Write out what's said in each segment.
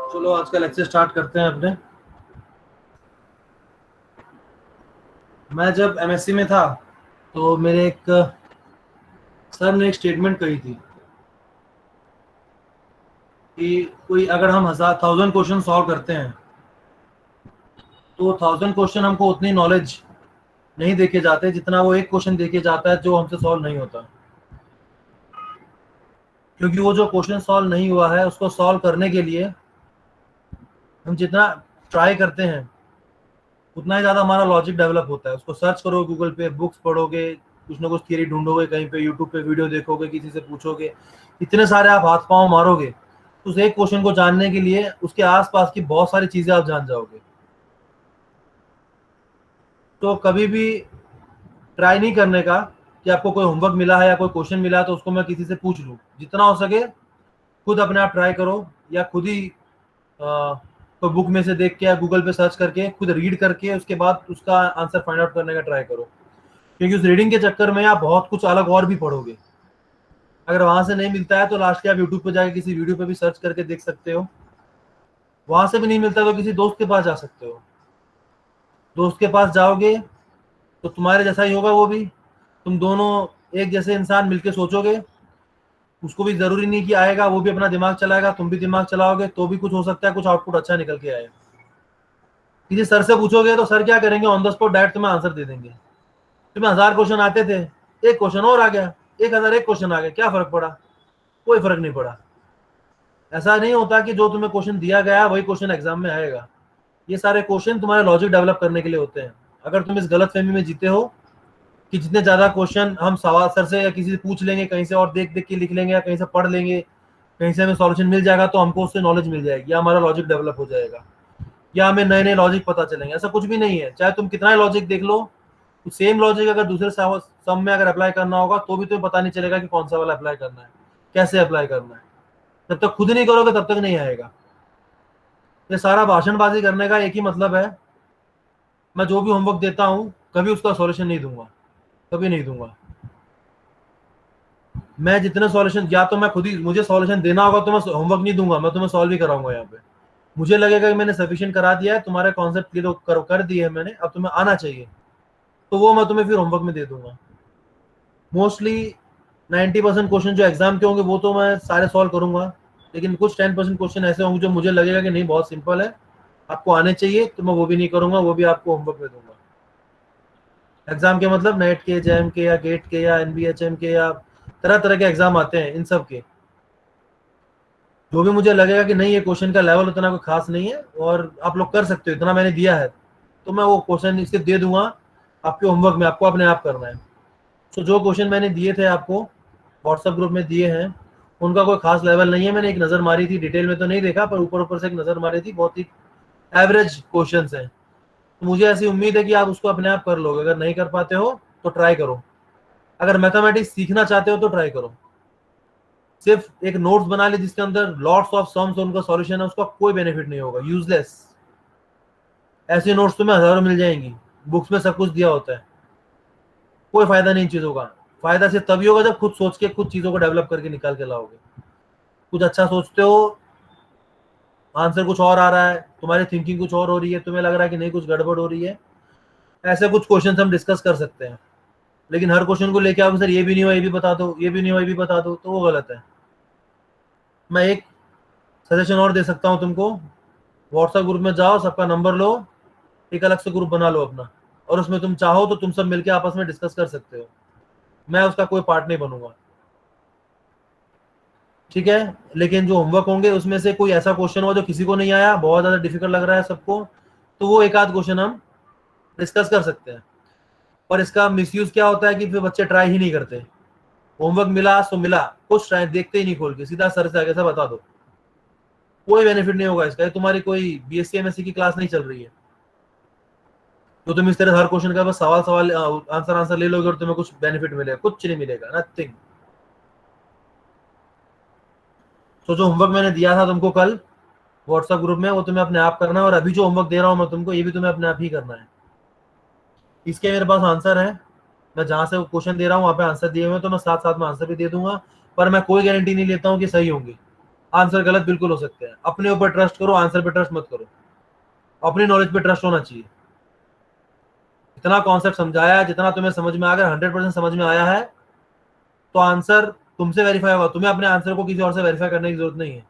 चलो आज का लेक्चर स्टार्ट करते हैं अपने। मैं जब एमएससी में था तो मेरे एक सर ने एक स्टेटमेंट कही थी कि कोई अगर हम 1000 क्वेश्चन सॉल्व करते हैं तो 1000 क्वेश्चन हमको उतनी नॉलेज नहीं देके जाते जितना वो एक क्वेश्चन देके जाता है जो हमसे सॉल्व नहीं होता। क्योंकि वो जो क्वेश्चन सॉल्व नहीं हुआ है उसको सॉल्व करने के लिए हम जितना ट्राई करते हैं उतना ही ज़्यादा हमारा लॉजिक डेवलप होता है। उसको सर्च करो, गूगल पे बुक्स पढ़ोगे, कुछ ना कुछ थियरी ढूंढोगे, कहीं पे यूट्यूब पे वीडियो देखोगे, किसी से पूछोगे, इतने सारे आप हाथ पांव मारोगे तो उस एक क्वेश्चन को जानने के लिए उसके आसपास की बहुत सारी चीजें आप जान जाओगे। तो कभी भी ट्राई नहीं करने का कि आपको कोई होमवर्क मिला है या कोई क्वेश्चन मिला है तो उसको मैं किसी से पूछ लूँ। जितना हो सके खुद अपने आप ट्राई करो, या खुद ही कोई बुक में से देख के या गूगल पे सर्च करके खुद रीड करके उसके बाद उसका आंसर फाइंड आउट करने का ट्राई करो। क्योंकि उस रीडिंग के चक्कर में आप बहुत कुछ अलग और भी पढ़ोगे। अगर वहां से नहीं मिलता है तो लास्ट के आप यूट्यूब पे जाके किसी वीडियो पे भी सर्च करके देख सकते हो। वहां से भी नहीं मिलता तो किसी दोस्त के पास जा सकते हो। दोस्त के पास जाओगे तो तुम्हारे जैसा ही होगा वो भी, तुम दोनों एक जैसे इंसान मिलके सोचोगे। उसको भी जरूरी नहीं कि आएगा, वो भी अपना दिमाग चलाएगा, तुम भी दिमाग चलाओगे, तो भी कुछ हो सकता है, कुछ आउटपुट अच्छा निकल के आए। किसी सर से पूछोगे तो सर क्या करेंगे, ऑन द स्पॉट डायरेक्ट तुम्हें आंसर दे देंगे। तुम्हें 1000 क्वेश्चन आते थे, एक क्वेश्चन और आ गया, 1001 क्वेश्चन आ गया, क्या फर्क पड़ा? कोई फर्क नहीं पड़ा। ऐसा नहीं होता कि जो तुम्हें क्वेश्चन दिया गया वही क्वेश्चन एग्जाम में आएगा। ये सारे क्वेश्चन तुम्हारे लॉजिक डेवलप करने के लिए होते हैं। अगर तुम इस गलत फहमी में जीते हो कि जितने ज्यादा क्वेश्चन हम सवाल सर से या किसी से पूछ लेंगे, कहीं से और देख देख के लिख लेंगे, या कहीं से पढ़ लेंगे, कहीं से हमें सॉल्यूशन मिल जाएगा तो हमको उससे नॉलेज मिल जाएगी या हमारा लॉजिक डेवलप हो जाएगा, या हमें नए नए लॉजिक पता चलेंगे। ऐसा कुछ भी नहीं है। चाहे तुम कितना ही लॉजिक देख लो, तो सेम लॉजिक अगर दूसरे सम में अगर अप्लाई करना होगा तो भी तुम्हें पता नहीं चलेगा कि कौन सा वाला अप्लाई करना है, कैसे अप्लाई करना है। जब तक खुद नहीं करोगे तब तक नहीं आएगा। ये सारा भाषणबाजी करने का एक ही मतलब है, मैं जो भी होमवर्क देता हूँ कभी उसका सॉल्यूशन नहीं दूंगा, कभी नहीं दूंगा। मैं जितने सॉल्यूशन, या तो मैं खुद ही, मुझे सॉल्यूशन देना होगा तो मैं होमवर्क नहीं दूंगा, मैं तुम्हें सॉल्व ही कराऊंगा यहाँ पे। मुझे लगेगा कि मैंने सफिशिएंट करा दिया है, तुम्हारे कॉन्सेप्ट क्लियर कर दिए है मैंने, अब तुम्हें आना चाहिए, तो वो मैं तुम्हें फिर होमवर्क में दे दूंगा। मोस्टली 90% क्वेश्चन जो एग्जाम के होंगे वो तो मैं सारे सॉल्व करूंगा, लेकिन कुछ 10% क्वेश्चन ऐसे होंगे जो मुझे लगेगा कि नहीं बहुत सिंपल है, आपको आने चाहिए, तो मैं वो भी नहीं करूंगा, वो भी आपको होमवर्क में दूंगा। एग्जाम के मतलब नेट के, जैम के, या गेट के, या एनबीएचएम के, या तरह तरह के एग्जाम आते हैं, इन सब के जो भी मुझे लगेगा कि नहीं ये क्वेश्चन का लेवल उतना कोई खास नहीं है और आप लोग कर सकते हो, इतना मैंने दिया है, तो मैं वो क्वेश्चन इससे दे दूंगा आपके होमवर्क में, आपको अपने आप करना है। तो जो क्वेश्चन मैंने दिए थे आपको व्हाट्सएप ग्रुप में दिए हैं, उनका कोई खास लेवल नहीं है। मैंने एक नज़र मारी थी, डिटेल में तो नहीं देखा, पर ऊपर ऊपर से एक नज़र मारी थी, बहुत ही एवरेज क्वेश्चन हैं। तो मुझे ऐसी उम्मीद है कि आप उसको अपने आप कर लोगे। अगर नहीं कर पाते हो तो ट्राई करो। अगर मैथमेटिक्स सीखना चाहते हो तो ट्राई करो। सिर्फ एक नोट्स बना ले जिसके अंदर लॉट्स ऑफ सम्स और उनका सॉल्यूशन है, उसका कोई बेनिफिट नहीं होगा, यूजलेस। ऐसे नोट्स तुम्हें हजारों मिल जाएंगी, बुक्स में सब कुछ दिया होता है, कोई फायदा नहीं इन चीजों का। फायदा सिर्फ तभी होगा जब खुद सोच के कुछ चीजों को डेवलप करके निकाल के लाओगे। कुछ अच्छा सोचते हो, आंसर कुछ और आ रहा है, तुम्हारी थिंकिंग कुछ और हो रही है, तुम्हें लग रहा है कि नहीं कुछ गड़बड़ हो रही है, ऐसे कुछ क्वेश्चन हम डिस्कस कर सकते हैं। लेकिन हर क्वेश्चन को लेके आप सर ये भी नहीं हुआ ये भी बता दो, ये भी नहीं हुआ ये भी बता दो, तो वो गलत है। मैं एक सजेशन और दे सकता हूँ तुमको, व्हाट्सएप ग्रुप में जाओ, सबका नंबर लो, एक अलग से ग्रुप बना लो अपना, और उसमें तुम चाहो तो तुम सब मिलके आपस में डिस्कस कर सकते हो। मैं उसका कोई पार्ट नहीं बनूंगा, ठीक है। लेकिन जो होमवर्क होंगे उसमें से कोई ऐसा क्वेश्चन हो जो किसी को नहीं आया, बहुत ज्यादा डिफिकल्ट लग रहा है सबको, तो वो एक आध क्वेश्चन हम डिस्कस कर सकते हैं। और इसका मिसयूज क्या होता है कि फिर बच्चे ट्राई ही नहीं करते। होमवर्क मिला सो मिला, कुछ ट्राई देखते ही नहीं, खोल के सीधा सर से आगे से बता दो, कोई बेनिफिट नहीं होगा इसका। तुम्हारी कोई बीएससी एमएससी की क्लास नहीं चल रही है तो तुम इस तरह हर क्वेश्चन का बस सवाल सवाल आंसर आंसर ले लोगे और तुम्हें कुछ बेनिफिट मिलेगा? कुछ नहीं मिलेगा, नथिंग। तो जो होमवर्क मैंने दिया था तुमको कल व्हाट्सएप ग्रुप में, वो तुम्हें अपने आप करना है, और अभी जो होमवर्क दे रहा हूँ मैं तुमको, ये भी तुम्हें अपने आप ही करना है। इसके मेरे पास आंसर है, मैं जहां से क्वेश्चन दे रहा हूँ वहां पे आंसर दिए हुए हैं, तो मैं साथ साथ में आंसर भी दे दूंगा, पर मैं कोई गारंटी नहीं लेता हूँ कि सही होंगे। आंसर गलत बिल्कुल हो सकते हैं। अपने ऊपर ट्रस्ट करो, आंसर पे ट्रस्ट मत करो। अपनी नॉलेज पे ट्रस्ट होना चाहिए। इतना कॉन्सेप्ट समझाया है, जितना तुम्हें समझ में आ गया, 100% समझ में आया है, तो आंसर तुमसे वेरीफाई होगा। तुम्हें अपने आंसर को किसी और से वेरीफाई करने की जरूरत नहीं है।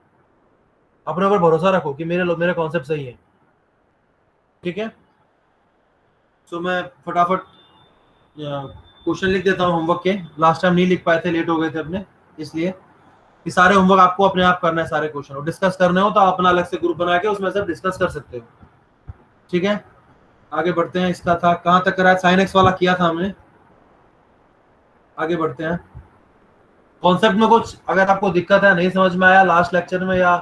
अपने ऊपर भरोसा रखो कि मेरे कॉन्सेप्ट सही है। ठीक है, तो मैं फटाफट क्वेश्चन लिख देता हूँ होमवर्क के। लास्ट टाइम नहीं लिख पाए थे, लेट हो गए थे अपने, इसलिए कि सारे होमवर्क आपको अपने आप करना है। सारे क्वेश्चन और डिस्कस करने हो तो आप अपना अलग से ग्रुप बना के उसमें सब डिस्कस कर सकते हो। ठीक है, आगे बढ़ते हैं। इसका था कहाँ तक करा है? साइन एक्स वाला किया था हमने। आगे बढ़ते हैं। कॉन्सेप्ट में कुछ अगर आपको दिक्कत है, नहीं समझ में आया लास्ट लेक्चर में या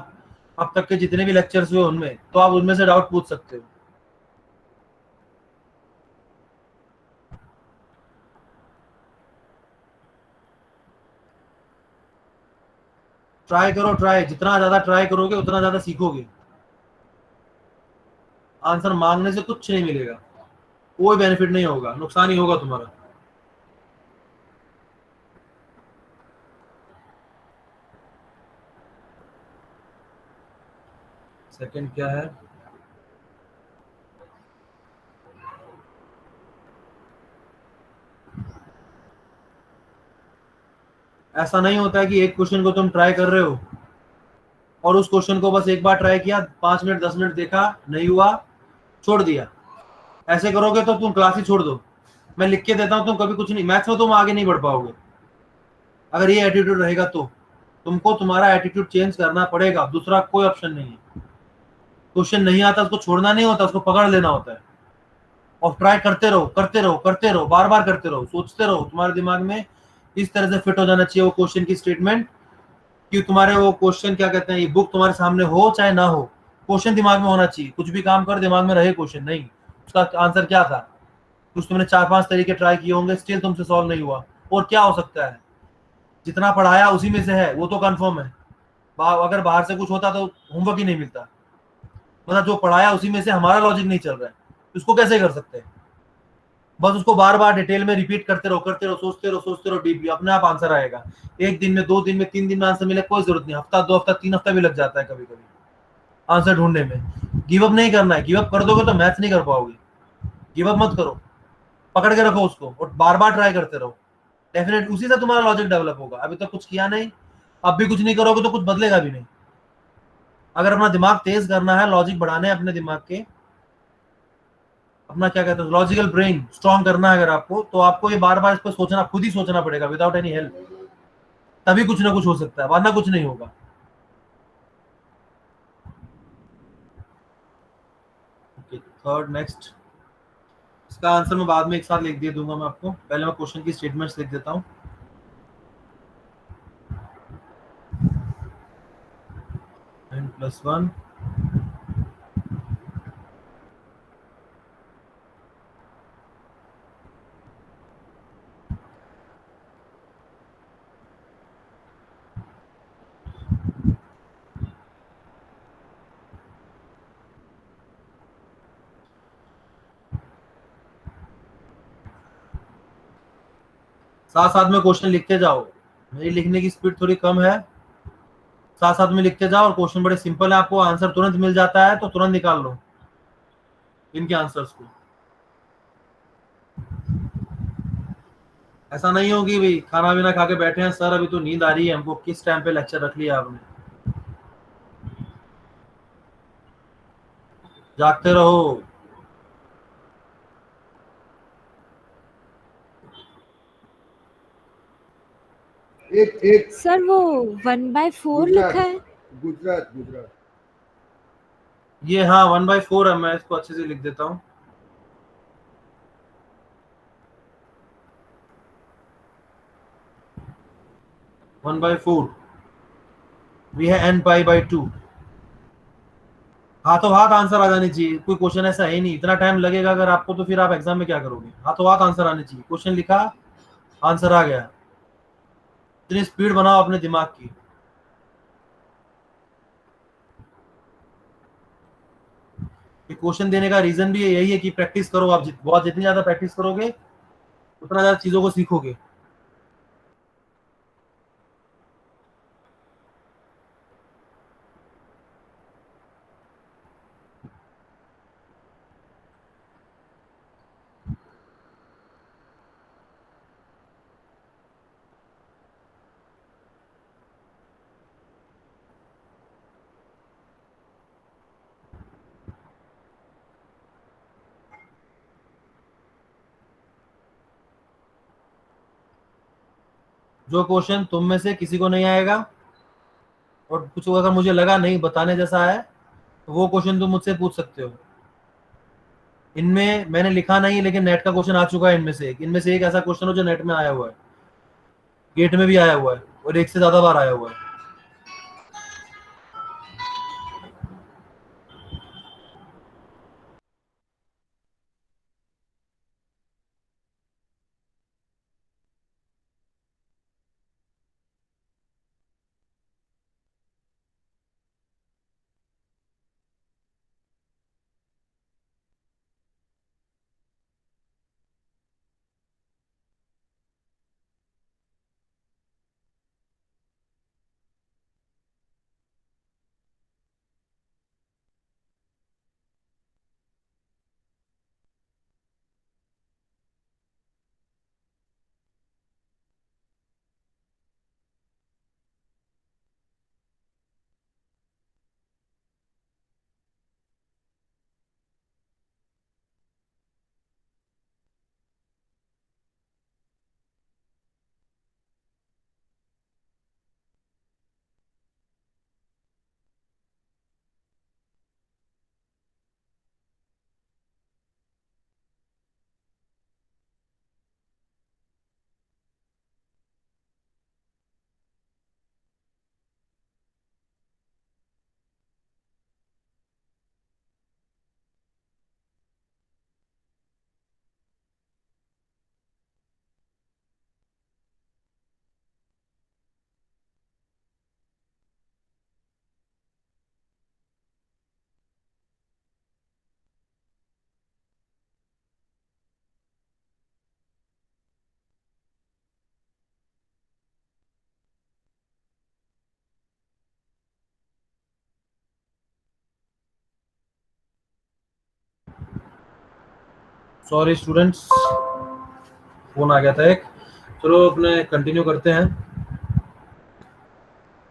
अब तक के जितने भी लेक्चर्स हुए उनमें, तो आप उनमें से डाउट पूछ सकते हो। ट्राई करो, ट्राई जितना ज्यादा ट्राई करोगे उतना ज्यादा सीखोगे। आंसर मांगने से कुछ नहीं मिलेगा, कोई बेनिफिट नहीं होगा, नुकसान ही होगा तुम्हारा। सेकंड क्या है? ऐसा नहीं होता है कि एक क्वेश्चन को तुम ट्राई कर रहे हो और उस क्वेश्चन को बस एक बार ट्राई किया, 5 मिनट 10 मिनट देखा, नहीं हुआ, छोड़ दिया। ऐसे करोगे तो तुम क्लास ही छोड़ दो। मैं लिख के देता हूँ, तुम कभी कुछ नहीं, मैथ्स में तुम आगे नहीं बढ़ पाओगे अगर ये एटीट्यूड रहेगा तो। तुमको तुम्हारा एटीट्यूड चेंज करना पड़ेगा, दूसरा कोई ऑप्शन नहीं है। क्वेश्चन नहीं आता उसको छोड़ना नहीं होता, उसको पकड़ लेना होता है और ट्राई करते रहो, करते रहो, करते रहो, बार बार करते रहो, सोचते रहो। तुम्हारे दिमाग में इस तरह से फिट हो जाना चाहिए वो क्वेश्चन की स्टेटमेंट कि तुम्हारे वो क्वेश्चन क्या कहते हैं, ये बुक तुम्हारे सामने हो चाहे ना हो, क्वेश्चन दिमाग में होना चाहिए। कुछ भी काम कर दिमाग में रहे क्वेश्चन, नहीं उसका आंसर क्या था। कुछ तुमने 4-5 तरीके ट्राई किए होंगे, स्टिल तुमसे सॉल्व नहीं हुआ। और क्या हो सकता है, जितना पढ़ाया उसी में से है, वो तो कंफर्म है। अगर बाहर से कुछ होता तो होमवर्क ही नहीं मिलता। मतलब जो पढ़ाया उसी में से हमारा लॉजिक नहीं चल रहा है, उसको कैसे कर सकते हैं? बस उसको बार बार डिटेल में रिपीट करते रहो, करते रहो, सोचते रहो डीपली, अपने आप आंसर आएगा। एक दिन में, 2 दिन में, 3 दिन में आंसर मिले कोई जरूरत नहीं, हफ्ता 2 हफ्ता 3 हफ्ता भी लग जाता है कभी कभी आंसर ढूंढने में। गिव अप नहीं करना है, गिव अप कर दोगे तो मैथ्स नहीं कर पाओगे। गिव अप मत करो, पकड़ के रखो उसको और बार बार ट्राई करते रहो। डेफिनेट उसी से तुम्हारा लॉजिक डेवलप होगा। अभी तक कुछ किया नहीं, अब भी कुछ नहीं करोगे तो कुछ बदलेगा भी नहीं। अगर अपना दिमाग तेज करना है, लॉजिक बढ़ाने हैं अपने दिमाग के, अपना क्या कहते हैं लॉजिकल ब्रेन स्ट्रॉन्ग करना है अगर आपको, तो आपको ये बार बार इस पर सोचना, खुद ही सोचना पड़ेगा विदाउट एनी हेल्प। तभी कुछ ना कुछ हो सकता है, वरना कुछ नहीं होगा। Okay, third next. इसका आंसर मैं बाद में एक साथ लिख दे दूंगा मैं आपको, पहले मैं क्वेश्चन की स्टेटमेंट्स लिख देता हूँ। n+1 साथ साथ में क्वेश्चन लिखते जाओ। मेरी लिखने की स्पीड थोड़ी कम है, साथ साथ में लिखते जाओ। और क्वेश्चन बड़े सिंपल है, आपको आंसर तुरंत मिल जाता है तो तुरंत निकाल लो इनके आंसर्स को। ऐसा नहीं होगी भाई खाना पीना खा के बैठे हैं सर, अभी तो नींद आ रही है हमको, किस टाइम पे लेक्चर रख लिया आपने। जागते रहो। एक एक सर वो 1/4 लिखा है। गुजरात गुजरात। ये हाँ 1/4 है, मैं इसको अच्छे से लिख देता हूँ। 1/4 भी है n π/2। हाथों हाथ आंसर आ जानी चाहिए, कोई क्वेश्चन ऐसा है नहीं इतना टाइम लगेगा अगर आपको, तो फिर आप एग्जाम में क्या करोगे? हाथों हाथ आंसर आने चाहिए, क्वेश्चन लिखा आंसर आ गया। इतनी स्पीड बनाओ अपने दिमाग की। क्वेश्चन देने का रीजन भी यही है कि प्रैक्टिस करो। आप बहुत जितनी ज्यादा प्रैक्टिस करोगे उतना ज्यादा चीजों को सीखोगे। जो क्वेश्चन तुम में से किसी को नहीं आएगा और कुछ अगर मुझे लगा नहीं बताने जैसा है तो वो क्वेश्चन तुम मुझसे पूछ सकते हो। इनमें मैंने लिखा नहीं लेकिन नेट का क्वेश्चन आ चुका है इनमें से एक ऐसा क्वेश्चन हो जो नेट में आया हुआ है, गेट में भी आया हुआ है और एक से ज्यादा बार आया हुआ है। सॉरी स्टूडेंट्स, फोन आ गया था एक। चलो अपने कंटिन्यू करते हैं।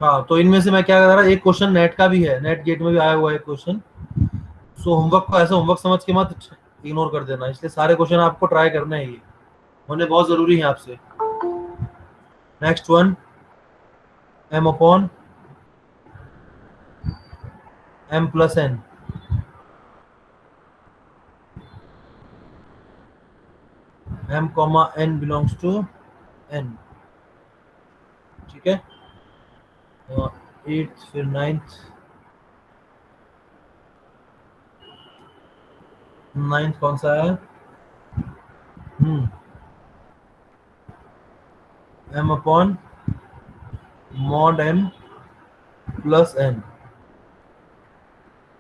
हाँ, तो इनमें से मैं क्या कर रहा, एक क्वेश्चन नेट का भी है, नेट गेट में भी आया हुआ है क्वेश्चन। सो होमवर्क को ऐसे होमवर्क समझ के मत इग्नोर कर देना, इसलिए सारे क्वेश्चन आपको ट्राई करने हैं, ये होने बहुत जरूरी है आपसे। Next one, m upon m plus n, m comma n belongs to n। ठीक है, एट्थ फिर नाइन्थ, नाइन्थ कौन सा है? m upon mod m plus n,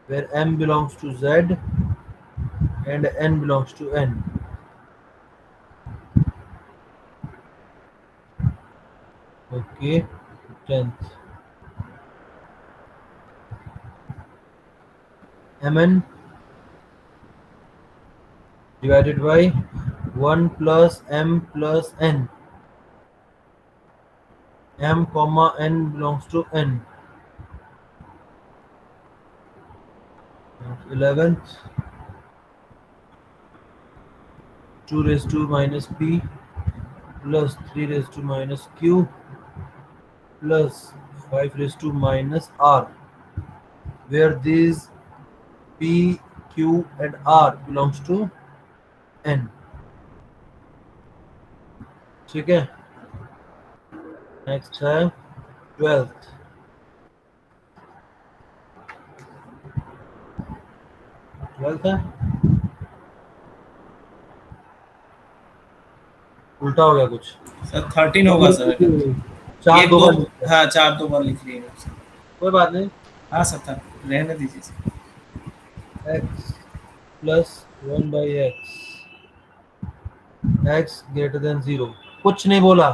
where m belongs to z and n belongs to n। Okay, 10th, mn divided by 1 plus m plus n, m comma n belongs to n। 11th, 2 raised to minus p plus 3 raised to minus q plus 5 raised to minus r, where these p, q and r belongs to n। ठीक है, next है 12th, 12th है, उल्टा हो गया कुछ। Sir 13 होगा sir. चार ये दो दो, बार, हाँ 4 2 बार लिख लिए सर। कोई बात नहीं। हाँ सर था, रहने दीजिए sir. x plus 1 by x greater than 0, कुछ नहीं बोला।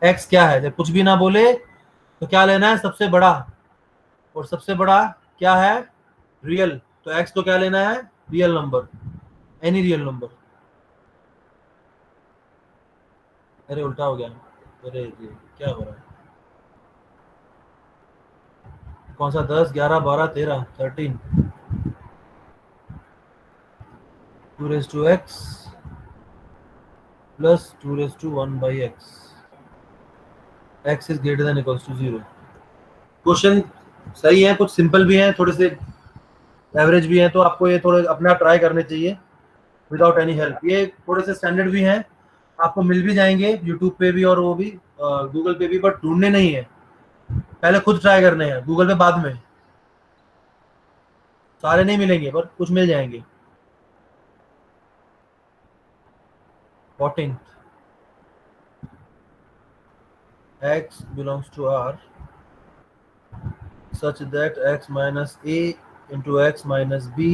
x क्या है, जब कुछ भी ना बोले तो क्या लेना है, सबसे बड़ा, और सबसे बड़ा क्या है, रियल। तो x को क्या लेना है, real number, any real number. अरे उल्टा हो गया, अरे ये क्या हो रहा है, कौन सा 10 11 12 13 13, 2 raise to x plus 2 raise to 1 by x. x is greater than equals to 0। Question सही है, कुछ सिंपल भी हैं, थोड़े से एवरेज भी हैं, तो आपको ये थोड़े अपना ट्राई करने चाहिए विदाउट एनी हेल्प। ये थोड़े से स्टैंडर्ड भी हैं, आपको मिल भी जाएंगे यूट्यूब पे भी और वो भी गूगल पे भी, बट ढूंढने नहीं है, पहले खुद ट्राई करने हैं, गूगल पे बाद में। सारे नहीं मिलेंगे पर कुछ मिल जाएंगे। 14th x belongs to R such that x minus a into x minus b,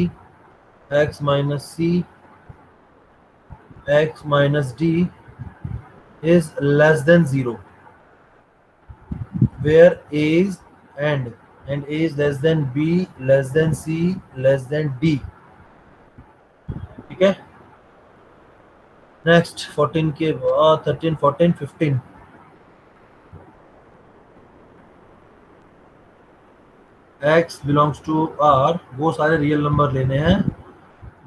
x minus c, x minus d is less than 0, where a is and a is less than b, less than c, less than d। ठीक है, next 14 के बाद 13, 14, 15 x belongs to r, वो सारे real number लेने हैं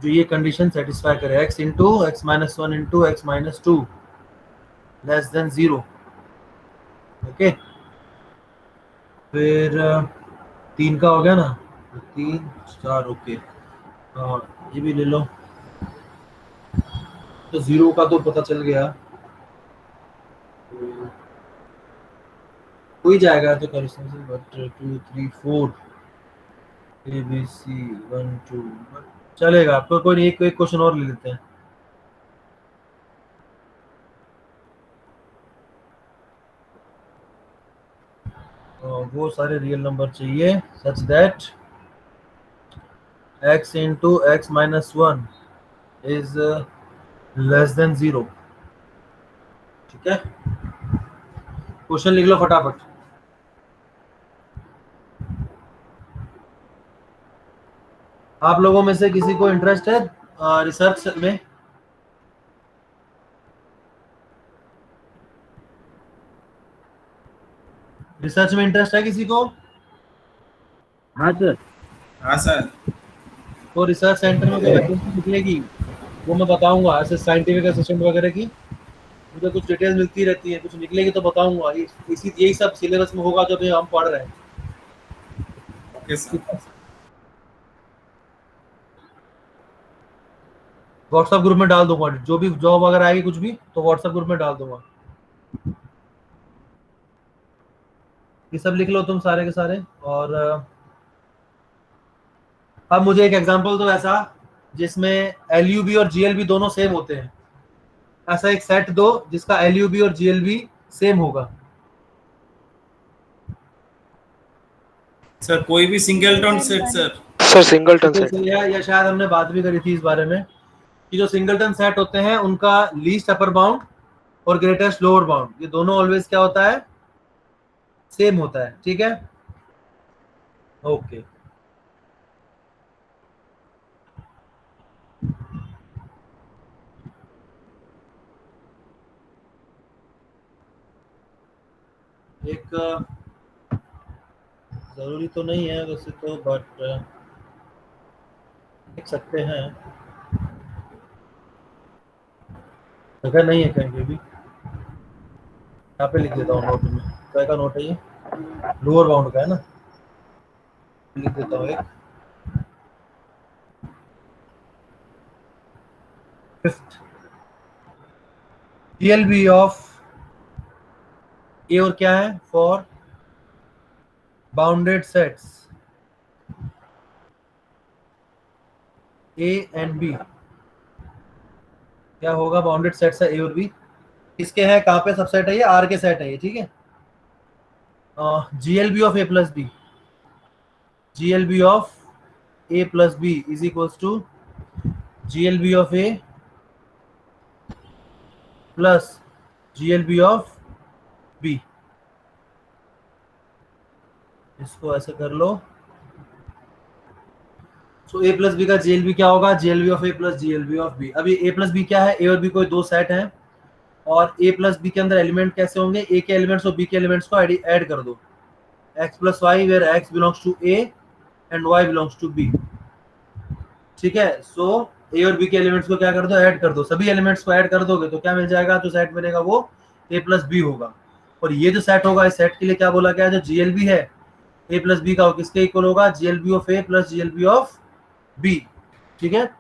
जो ये कंडीशन सेटिस्फाई करे, x into x minus one into x minus two less than 0। Okay, फिर 3 का हो गया ना, 3 4, ओके, ये भी ले लो। तो 0 का तो पता चल गया, हो ही जाएगा तो कर सकते हैं, बट 2 3 4 ए बी सी 1 2 चलेगा आपको, कोई नहीं, एक क्वेश्चन और ले लेते हैं। वो सारे रियल नंबर चाहिए such that x into x minus one is less then 0। ठीक है, क्वेश्चन लिख लो फटाफट। आप लोगों में से किसी को इंटरेस्ट है रिसर्च में? रिसर्च में इंटरेस्ट है किसी को? हाँ सर। हाँ सर। तो रिसर्च सेंटर में कोई वैकेंसी निकलेगी वो मैं बताऊंगा, ऐसे साइंटिफिक असिस्टेंट वगैरह की मुझे कुछ डिटेल मिलती रहती है, कुछ निकलेगी तो बताऊंगा। इसी यही सब सिलेबस में होगा जो भी हम पढ़ रहे हैं। Okay sir. व्हाट्सएप ग्रुप में डाल दूंगा, जो भी जॉब वगैरह आएगी कुछ भी तो व्हाट्सएप ग्रुप में डाल दूंगा। ये सब लिख लो तुम सारे के सारे। और अब मुझे एक एग्जांपल दो ऐसा जिसमें LUB और GLB दोनों सेम होते हैं। ऐसा एक सेट दो जिसका LUB और GLB सेम होगा। सर कोई भी singleton set sir. Sir singleton set. या शायद हमने बात भी करी थी इस बारे में कि जो सिंगलटन सेट होते हैं उनका लीस्ट अपर बाउंड और ग्रेटेस्ट लोअर बाउंड ये दोनों ऑलवेज क्या होता है, सेम होता है। ठीक है, ओके। एक जरूरी तो नहीं है वैसे तो, बट लिख सकते हैं, जगह नहीं है कहीं भी। यहाँ पे लिख देता हूँ नोट में, क्या का नोट है ये, लोअर बाउंड का है ना, लिख देता हूँ एक। फिफ्थ GLB ऑफ ए और क्या है, for bounded sets A and B, क्या होगा, बाउंडेड सेट्स है A और B, किसके है, कहाँ पे सबसेट है ये, R के सेट है ये। ठीक है, GLB of A plus B, GLB of A plus B is equals to GLB of A plus GLB of B। इसको ऐसे कर लो। सो A प्लस बी का GLB क्या होगा, GLB of A plus GLB of B। अभी A plus B क्या है, A और B कोई दो सेट हैं और A प्लस बी के अंदर एलिमेंट कैसे होंगे, A के एलिमेंट्स और B के एलिमेंट्स को ऐड कर दो। x plus y where x belongs to A and y belongs to B। ठीक है, सो A और B के एलिमेंट्स को क्या कर दो, ऐड कर दो। सभी एलिमेंट्स को ऐड कर दोगे तो क्या मिल जाएगा, जो सेट बनेगा वो A प्लस बी होगा। और ये जो सेट होगा, इस सेट के लिए क्या बोला गया है, जो जीएलबी है ए प्लस बी का, किसके इक्वल होगा, GLB of A plus GLB of B. ठीक है,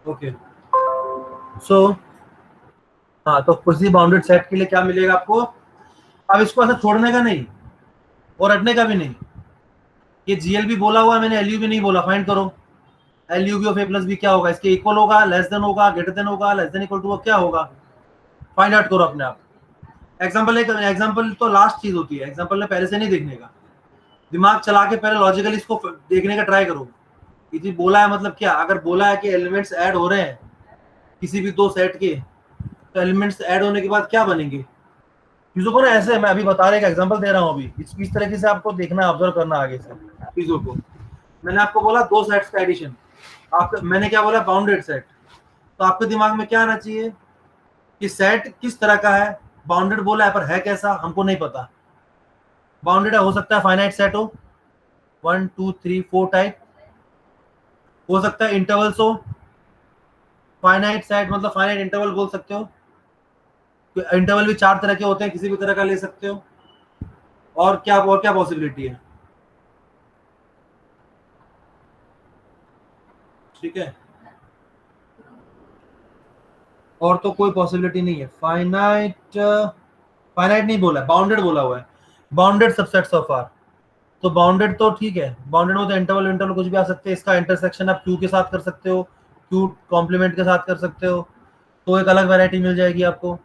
ओके। सो हाँ, तो कुछ बाउंडेड सेट के लिए क्या मिलेगा आपको। अब इसको ऐसा छोड़ने का नहीं और रटने का भी नहीं। ये जीएलबी बोला हुआ है, मैंने एलयू भी नहीं बोला। फाइंड करो LUB of A plus B क्या होगा, इसके इक्वल होगा, लेस देन होगा, ग्रेटर देन होगा, लेस देन इक्वल टू क्या होगा। फाइंड आउट करो अपने आप। एग्जाम्पल तो लास्ट चीज होती है, एग्जाम्पल में पहले से नहीं देखने का, दिमाग चला के पहले लॉजिकली इसको देखने का ट्राई करो। यदि बोला है मतलब क्या, अगर बोला है कि एलिमेंट्स ऐड हो रहे हैं किसी भी दो सेट के, तो एलिमेंट्स ऐड होने के बाद क्या बनेंगे चीजों को ना, ऐसे मैं अभी बता रहा एक एग्जांपल दे रहा हूँ अभी, इस तरीके से आपको देखना, ऑब्जर्व करना आगे से चीजों को। मैंने आपको बोला दो सेट्स का एडिशन, आपका मैंने क्या बोला, बाउंडेड सेट। तो आपके दिमाग में क्या आना चाहिए कि सेट किस तरह का है, बाउंडेड बोला है पर है कैसा हमको नहीं पता। बाउंडेड हो सकता है फाइनाइट सेट हो, 1 2 3 4 टाइप, हो सकता है इंटरवल्स हो, फाइनाइट सेट मतलब फाइनाइट इंटरवल बोल सकते हो, इंटरवल भी 4 तरह के होते हैं, किसी भी तरह का ले सकते हो। और क्या पॉसिबिलिटी है, ठीक है, और तो कोई पॉसिबिलिटी नहीं है। फाइनाइट नहीं बोला, बाउंडेड बोला हुआ है, बाउंडेड सबसेट्स ऑफ आर। तो बाउंडेड तो ठीक है, बाउंडेड में तो इंटरवल कुछ भी आ सकते हैं, इसका इंटरसेक्शन आप क्यू के साथ कर सकते हो, क्यू कॉम्प्लीमेंट के साथ कर सकते हो, तो एक अलग वैरायटी मिल जाएगी आपको।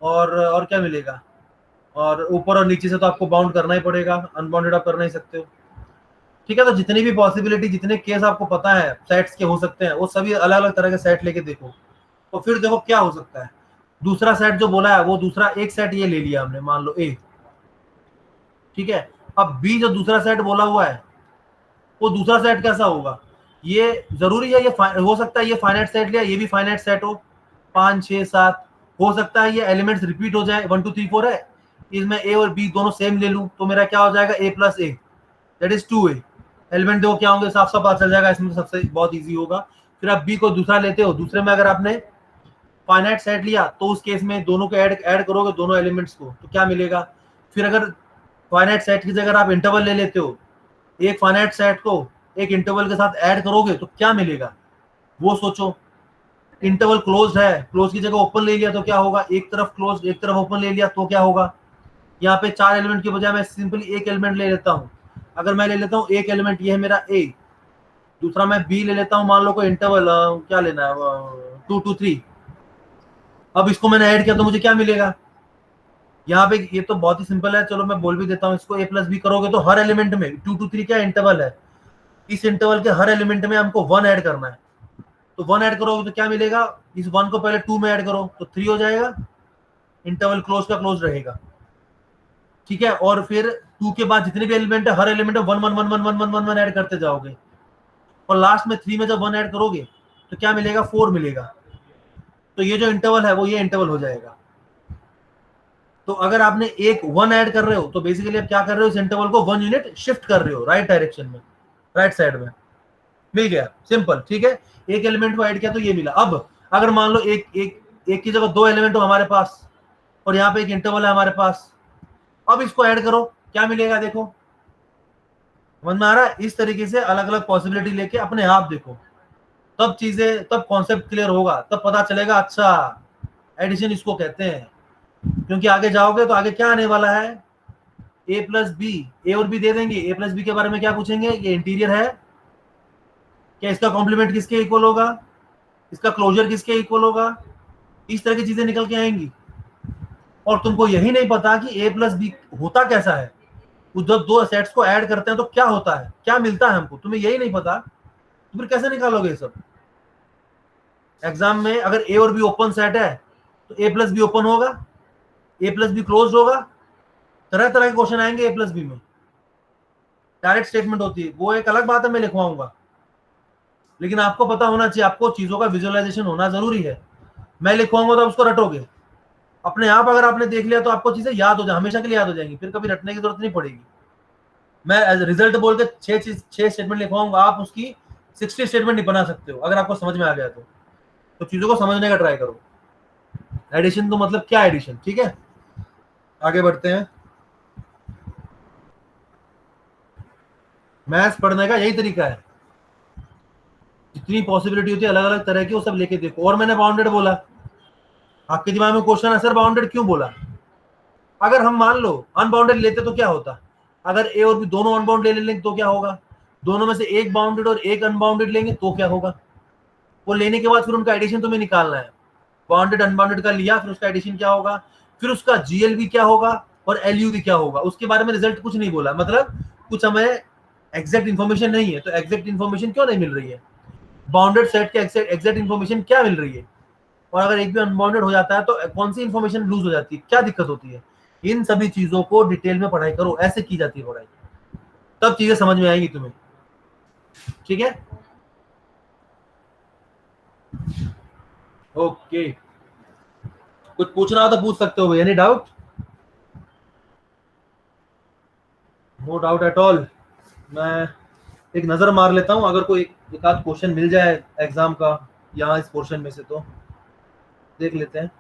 और क्या मिलेगा, और ऊपर और नीचे से तो आपको बाउंड करना ही पड़ेगा, अनबाउंडेड आप कर नहीं सकते हो। ठीक है, तो जितनी भी पॉसिबिलिटी, जितने केस आपको पता है सेट्स के हो सकते हैं, वो सभी अलग अलग तरह के सेट लेके देखो, तो फिर देखो क्या हो सकता है। दूसरा सेट जो बोला है वो दूसरा एक सेट ये ले लिया हमने, मान लो ए, ठीक है। अब बी जो दूसरा सेट बोला हुआ है वो दूसरा सेट कैसा होगा, ये जरूरी है, ये हो सकता है ये फाइनाइट सेट लिया, ये भी फाइनाइट सेट हो, 5 6 7, हो सकता है ये एलिमेंट्स रिपीट हो जाए, 1 2 3 4 है, इसमें ए और बी दोनों सेम ले लूं तो मेरा क्या हो जाएगा, A plus A, that is 2a। Element देखो क्या होंगे, साफ साफ पता चल जाएगा, इसमें सबसे बहुत इजी होगा। फिर आप बी को दूसरा लेते हो, दूसरे में अगर आपने फाइनाइट सेट लिया तो उस केस में दोनों को ऐड करोगे, दोनों एलिमेंट्स को, तो क्या मिलेगा। फिर अगर फाइनाइट सेट की जगह आप इंटरवल ले लेते हो, एक फाइनाइट सेट को एक इंटरवल के साथ ऐड करोगे तो क्या मिलेगा, वो सोचो। इंटरवल क्लोज्ड है, क्लोज की जगह ओपन ले लिया तो क्या होगा, एक तरफ क्लोज एक तरफ ओपन ले लिया तो क्या होगा। यहाँ पे 4 एलिमेंट की बजाय मैं सिंपली एक एलिमेंट ले लेता हूँ। अगर मैं ले लेता हूँ एक एलिमेंट, ये है मेरा ए, दूसरा मैं बी ले लेता हूँ, मान लो कोई इंटरवल क्या लेना है, 2 2 3। अब इसको मैंने ऐड किया तो मुझे क्या मिलेगा, यहाँ पे ये तो बहुत ही सिंपल है, चलो मैं बोल भी देता हूँ इसको, ए प्लस बी करोगे तो हर एलिमेंट में 2 2 3 क्या इंटरवल है, इस इंटरवल के हर एलिमेंट में हमको 1 ऐड करना है। तो 1 ऐड करोगे तो क्या मिलेगा, इस 1 को पहले 2 में ऐड करो तो 3 हो जाएगा, इंटरवल क्लोज का क्लोज रहेगा, ठीक है। और फिर 2 के बाद जितने भी एलिमेंट है हर एलिमेंट में 1 1 1 1 1 1 1 1 ऐड करते जाओगे, और लास्ट में 3 में जब 1 ऐड करोगे तो क्या मिलेगा, 4 मिलेगा। तो ये जो इंटरवल है वो ये इंटरवल हो जाएगा। तो अगर आपने एक 1 ऐड कर रहे हो तो बेसिकली आप क्या कर रहे हो, इस इंटरवल को 1 यूनिट शिफ्ट कर रहे हो राइट डायरेक्शन में, राइट साइड में। मिल गया, सिंपल, ठीक है। एक एलिमेंट को ऐड किया तो ये मिला। अब अगर मान लो एक की जगह 2 एलिमेंट हो हमारे पास, और यहाँ पे एक इंटरवल है हमारे पास, अब इसको ऐड करो क्या मिलेगा, देखो समझ में आ रहा है। इस तरीके से अलग अलग पॉसिबिलिटी लेके अपने आप देखो, तब कॉन्सेप्ट क्लियर होगा, तब पता चलेगा अच्छा एडिशन इसको कहते हैं। क्योंकि आगे जाओगे तो आगे क्या आने वाला है, ए प्लस बी, ए और बी दे देंगे, ए प्लस बी के बारे में क्या पूछेंगे, ये इंटीरियर है क्या, इसका कॉम्प्लीमेंट किसके इक्वल होगा, इसका क्लोजर किसके इक्वल होगा, इस तरह की चीजें निकल के आएंगी। और तुमको यही नहीं पता कि ए प्लस बी होता कैसा है, जब दो सेट्स को ऐड करते हैं तो क्या होता है, क्या मिलता है हमको, तुम्हें यही नहीं पता तो फिर कैसे निकालोगे ये सब। एग्जाम में अगर ए और बी ओपन सेट है तो ए प्लस बी ओपन होगा, ए प्लस बी क्लोज होगा, तरह तरह के क्वेश्चन आएंगे ए प्लस बी में, डायरेक्ट स्टेटमेंट होती है, वो एक अलग बात है, मैं लिखवाऊंगा, लेकिन आपको पता होना चाहिए, आपको चीजों का विजुअलाइजेशन होना जरूरी है। मैं लिखवाऊंगा तो आप उसको रटोगे अपने आप, अगर आपने देख लिया तो आपको चीजें याद हो जाए, हमेशा के लिए याद हो जाएंगी, फिर कभी रटने की जरूरत नहीं पड़ेगी। मैं रिजल्ट बोल के 6 स्टेटमेंट लिखवाऊंगा, आप उसकी 60 स्टेटमेंट नहीं बना सकते हो, अगर आपको समझ में आ गया तो चीजों को समझने का ट्राई करो। एडिशन तो मतलब क्या एडिशन, ठीक है, आगे बढ़ते हैं। मैथ्स पढ़ने का यही तरीका है, जितनी पॉसिबिलिटी होती है अलग अलग तरह की, वो सब लेके देखो। और मैंने बाउंडेड बोला, आपके दिमाग में क्वेश्चन है सर बाउंडेड क्यों बोला? अगर हम मान लो अनबाउंडेड लेते तो क्या होता, अगर ए और बी दोनों अनबाउंड ले लेंगे तो क्या होगा, दोनों में से एक बाउंडेड और एक अनबाउंडेड लेंगे तो क्या होगा, वो लेने के बाद फिर उनका एडिशन तुम्हें निकालना है। बाउंडेड अनबाउंडेड का लिया, फिर उसका एडिशन क्या होगा, फिर उसका जीएलबी क्या होगा और एलयूबी क्या होगा, उसके बारे में रिजल्ट कुछ नहीं बोला, मतलब कुछ हमें एग्जैक्ट इन्फॉर्मेशन नहीं है। तो एग्जैक्ट इन्फॉर्मेशन क्यों नहीं मिल रही है, बाउंडेड सेट के एग्जैक्ट इन्फॉर्मेशन क्या मिल रही है, और अगर एक भी अनबाउंडेड हो जाता है तो कौन सी इन्फॉर्मेशन लूज हो जाती है, क्या दिक्कत होती है, इन सभी चीजों को डिटेल में पढ़ाई करो, ऐसे की जाती है पढ़ाई, तब चीजें समझ में आएगी तुम्हें, ठीक है। ओके, कुछ पूछना हो तो पूछ सकते हो, any doubt? No doubt at all. मैं एक नजर मार लेता हूं, अगर कोई एक आध क्वेश्चन मिल जाए एग्जाम का यहाँ इस पोर्शन में से तो देख लेते हैं।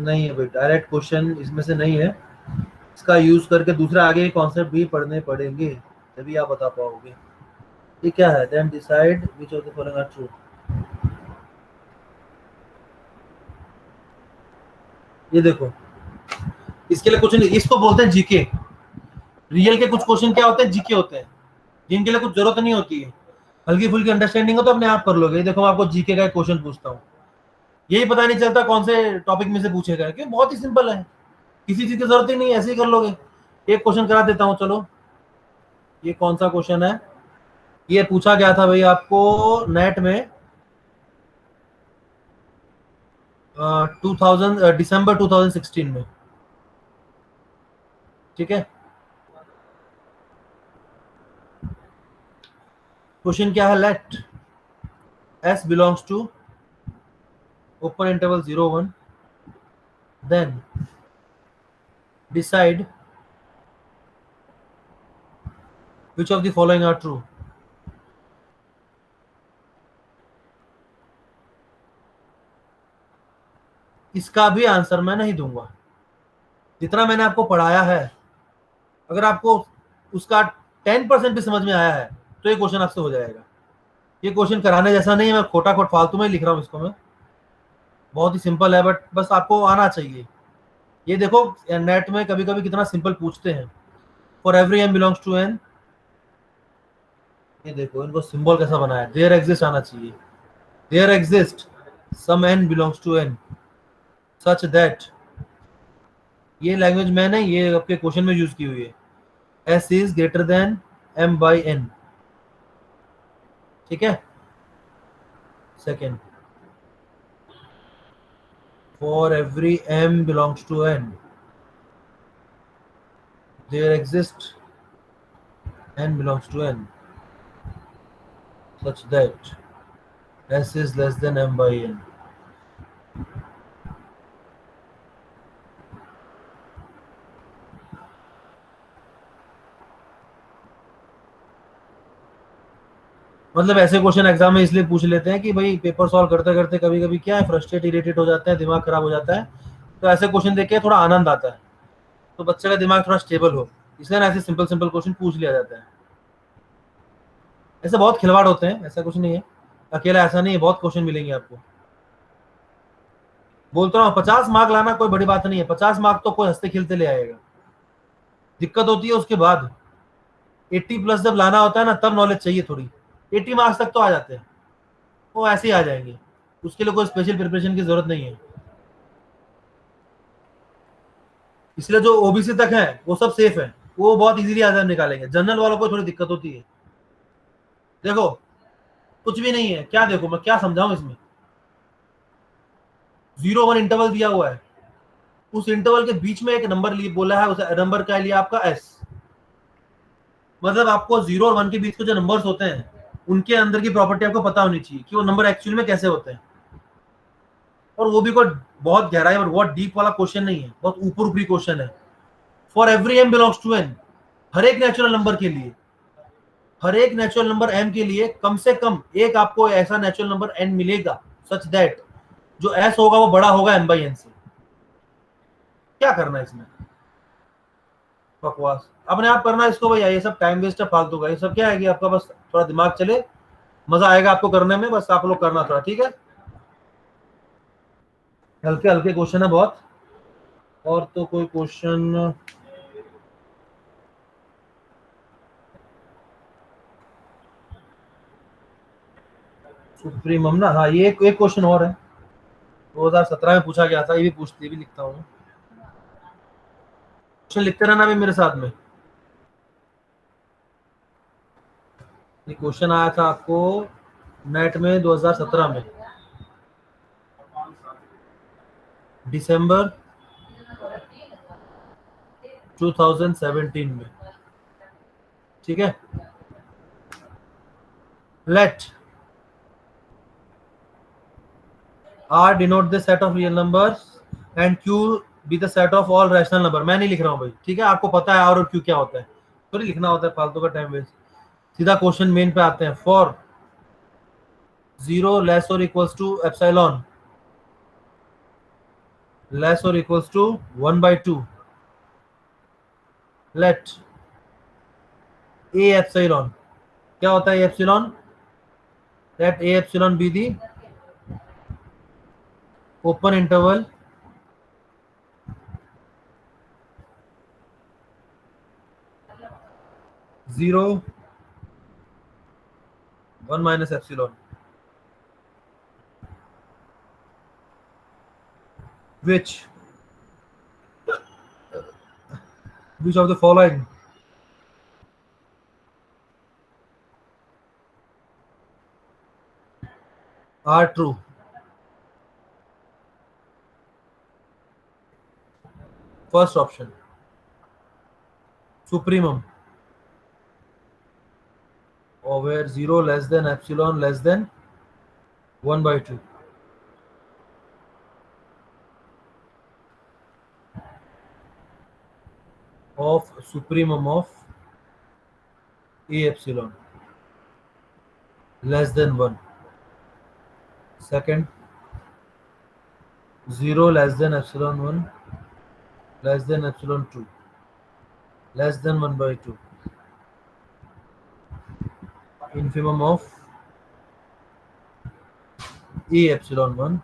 नहीं है भाई, डायरेक्ट क्वेश्चन इसमें से नहीं है, इसका यूज करके दूसरा आगे कॉन्सेप्ट भी पढ़ने पड़ेंगे, तभी आप बता पाओगे। ये क्या है, then decide which of the following are true. ये देखो, इसके लिए कुछ नहीं, इसको बोलते हैं जीके। रियल के कुछ क्वेश्चन क्या होते हैं, जीके होते हैं, जिनके लिए कुछ जरूरत नहीं होती है, हल्की फुल्की अंडरस्टैंडिंग हो तो अपने आप कर लोगे। ये देखो मैं आपको जीके का एक क्वेश्चन पूछता हूँ, यही पता नहीं चलता कौन से टॉपिक में से पूछेगा, क्यों बहुत ही सिंपल है, किसी चीज की जरूरत ही नहीं है, ऐसे ही कर लोगे। एक क्वेश्चन करा देता हूँ, चलो ये कौन सा क्वेश्चन है, ये पूछा गया था भाई आपको नेट में 2000 दिसंबर 2016 में, ठीक है। क्वेश्चन क्या है, late S belongs to open interval 0 1, then decide which of the following are true। इसका भी आंसर मैं नहीं दूंगा, जितना मैंने आपको पढ़ाया है, अगर आपको उसका 10% भी समझ में आया है तो ये क्वेश्चन आपसे हो जाएगा। ये क्वेश्चन कराने जैसा नहीं है, मैं खोटा खोट फालतू में लिख रहा हूँ इसको, मैं बहुत ही सिंपल है, बट बस आपको आना चाहिए। ये देखो नेट में कभी कभी कितना सिंपल पूछते हैं, for every m belongs to n, ये देखो इनको सिंबल कैसा बनाया, देयर एग्जिस्ट आना चाहिए, there exist some n belongs to n such that, ये लैंग्वेज मैंने ये आपके क्वेश्चन में यूज की हुई है, s is greater than m by n, ठीक है। Second, for every m belongs to n there exist n belongs to n such that s is less than m by n। मतलब ऐसे question exam में इसलिए पूछ लेते हैं कि भाई पेपर सॉल्व करते करते कभी कभी क्या है, फ्रस्ट्रेट इरिटेट हो जाते हैं, दिमाग खराब हो जाता है, तो ऐसे क्वेश्चन देख के थोड़ा आनंद आता है, तो बच्चे का दिमाग थोड़ा स्टेबल हो, इसलिए ऐसे सिंपल सिंपल क्वेश्चन पूछ लिया जाता है। ऐसे बहुत खिलवाड़ होते हैं, ऐसा कुछ नहीं है, अकेला ऐसा नहीं है, बहुत क्वेश्चन मिलेंगे आपको। बोलता हूँ 50 मार्क लाना कोई बड़ी बात नहीं है, 50 मार्क तो कोई हंसते खिलते ले आएगा, दिक्कत होती है उसके बाद 80 प्लस जब लाना होता है ना, तब नॉलेज चाहिए थोड़ी। 80 मार्क्स तक तो आ जाते हैं, वो ऐसे ही आ जाएंगे, उसके लिए कोई स्पेशल प्रिपरेशन की जरूरत नहीं है। इसलिए जो ओबीसी तक है वो सब सेफ है, वो बहुत इजीली आंसर निकालेंगे। जनरल वालों को थोड़ी दिक्कत होती है। देखो कुछ भी नहीं है, क्या देखो मैं क्या समझाऊं इसमें। 0-1 इंटरवल दिया हुआ है, उस इंटरवल के बीच में एक नंबर लिए बोला है, उस नंबर क्या लिया आपका एस। मतलब आपको 0 और 1 के बीच के जो नंबर्स होते हैं उनके अंदर की प्रॉपर्टी आपको पता होनी चाहिए कि वो नंबर एक्चुअली में कैसे होते हैं। और वो भी कोई बहुत गहराई और बहुत डीप वाला क्वेश्चन नहीं है, बहुत ऊपर ऊपरी क्वेश्चन है। For every M belongs to N, हर एक नेचुरल नंबर के लिए, हर एक नेचुरल नंबर एम के लिए कम से कम एक आपको ऐसा नेचुरल नंबर एन मिलेगा सच दैट जो एस होगा वो बड़ा होगा एन बाई एन से। क्या करना है इसमें, बकवास अपने आप करना इसको भैया, ये सब टाइम वेस्ट है फालतू का। ये सब क्या है कि आपका बस थोड़ा दिमाग चले, मजा आएगा आपको करने में, बस आप लोग करना थोड़ा, ठीक है। हल्के हल्के क्वेश्चन है बहुत। और तो कोई क्वेश्चन, सुप्रीमम ना, हाँ ये एक क्वेश्चन और है, 2017 में पूछा गया था, ये भी पूछते भी लिखता हूँ। क्वेश्चन लिखते रहना भी मेरे साथ में। ये क्वेश्चन आया था आपको नेट में 2017 में, दिसंबर 2017 में, ठीक है। Let R denote the set of real numbers and Q be the set of all rational number। मैं नहीं लिख रहा हूँ भाई, ठीक है, आपको पता है R और Q क्या होता है, थोड़ी लिखना होता है फालतू का टाइम वेस्ट। सीधा क्वेश्चन मेन पे आते हैं। फॉर 0 लेस और इक्वल्स टू एप्सिलॉन लेस और equals to 1/2 let A epsilon, क्या होता है A epsilon, let A epsilon be the open interval zero 1 minus epsilon, which of the following are true? First option, supremum, or where 0 less than epsilon less than 1/2. Of supremum of A epsilon less than 1. Second, 0 less than epsilon 1 less than epsilon 2 less than 1/2. Infimum of A epsilon 1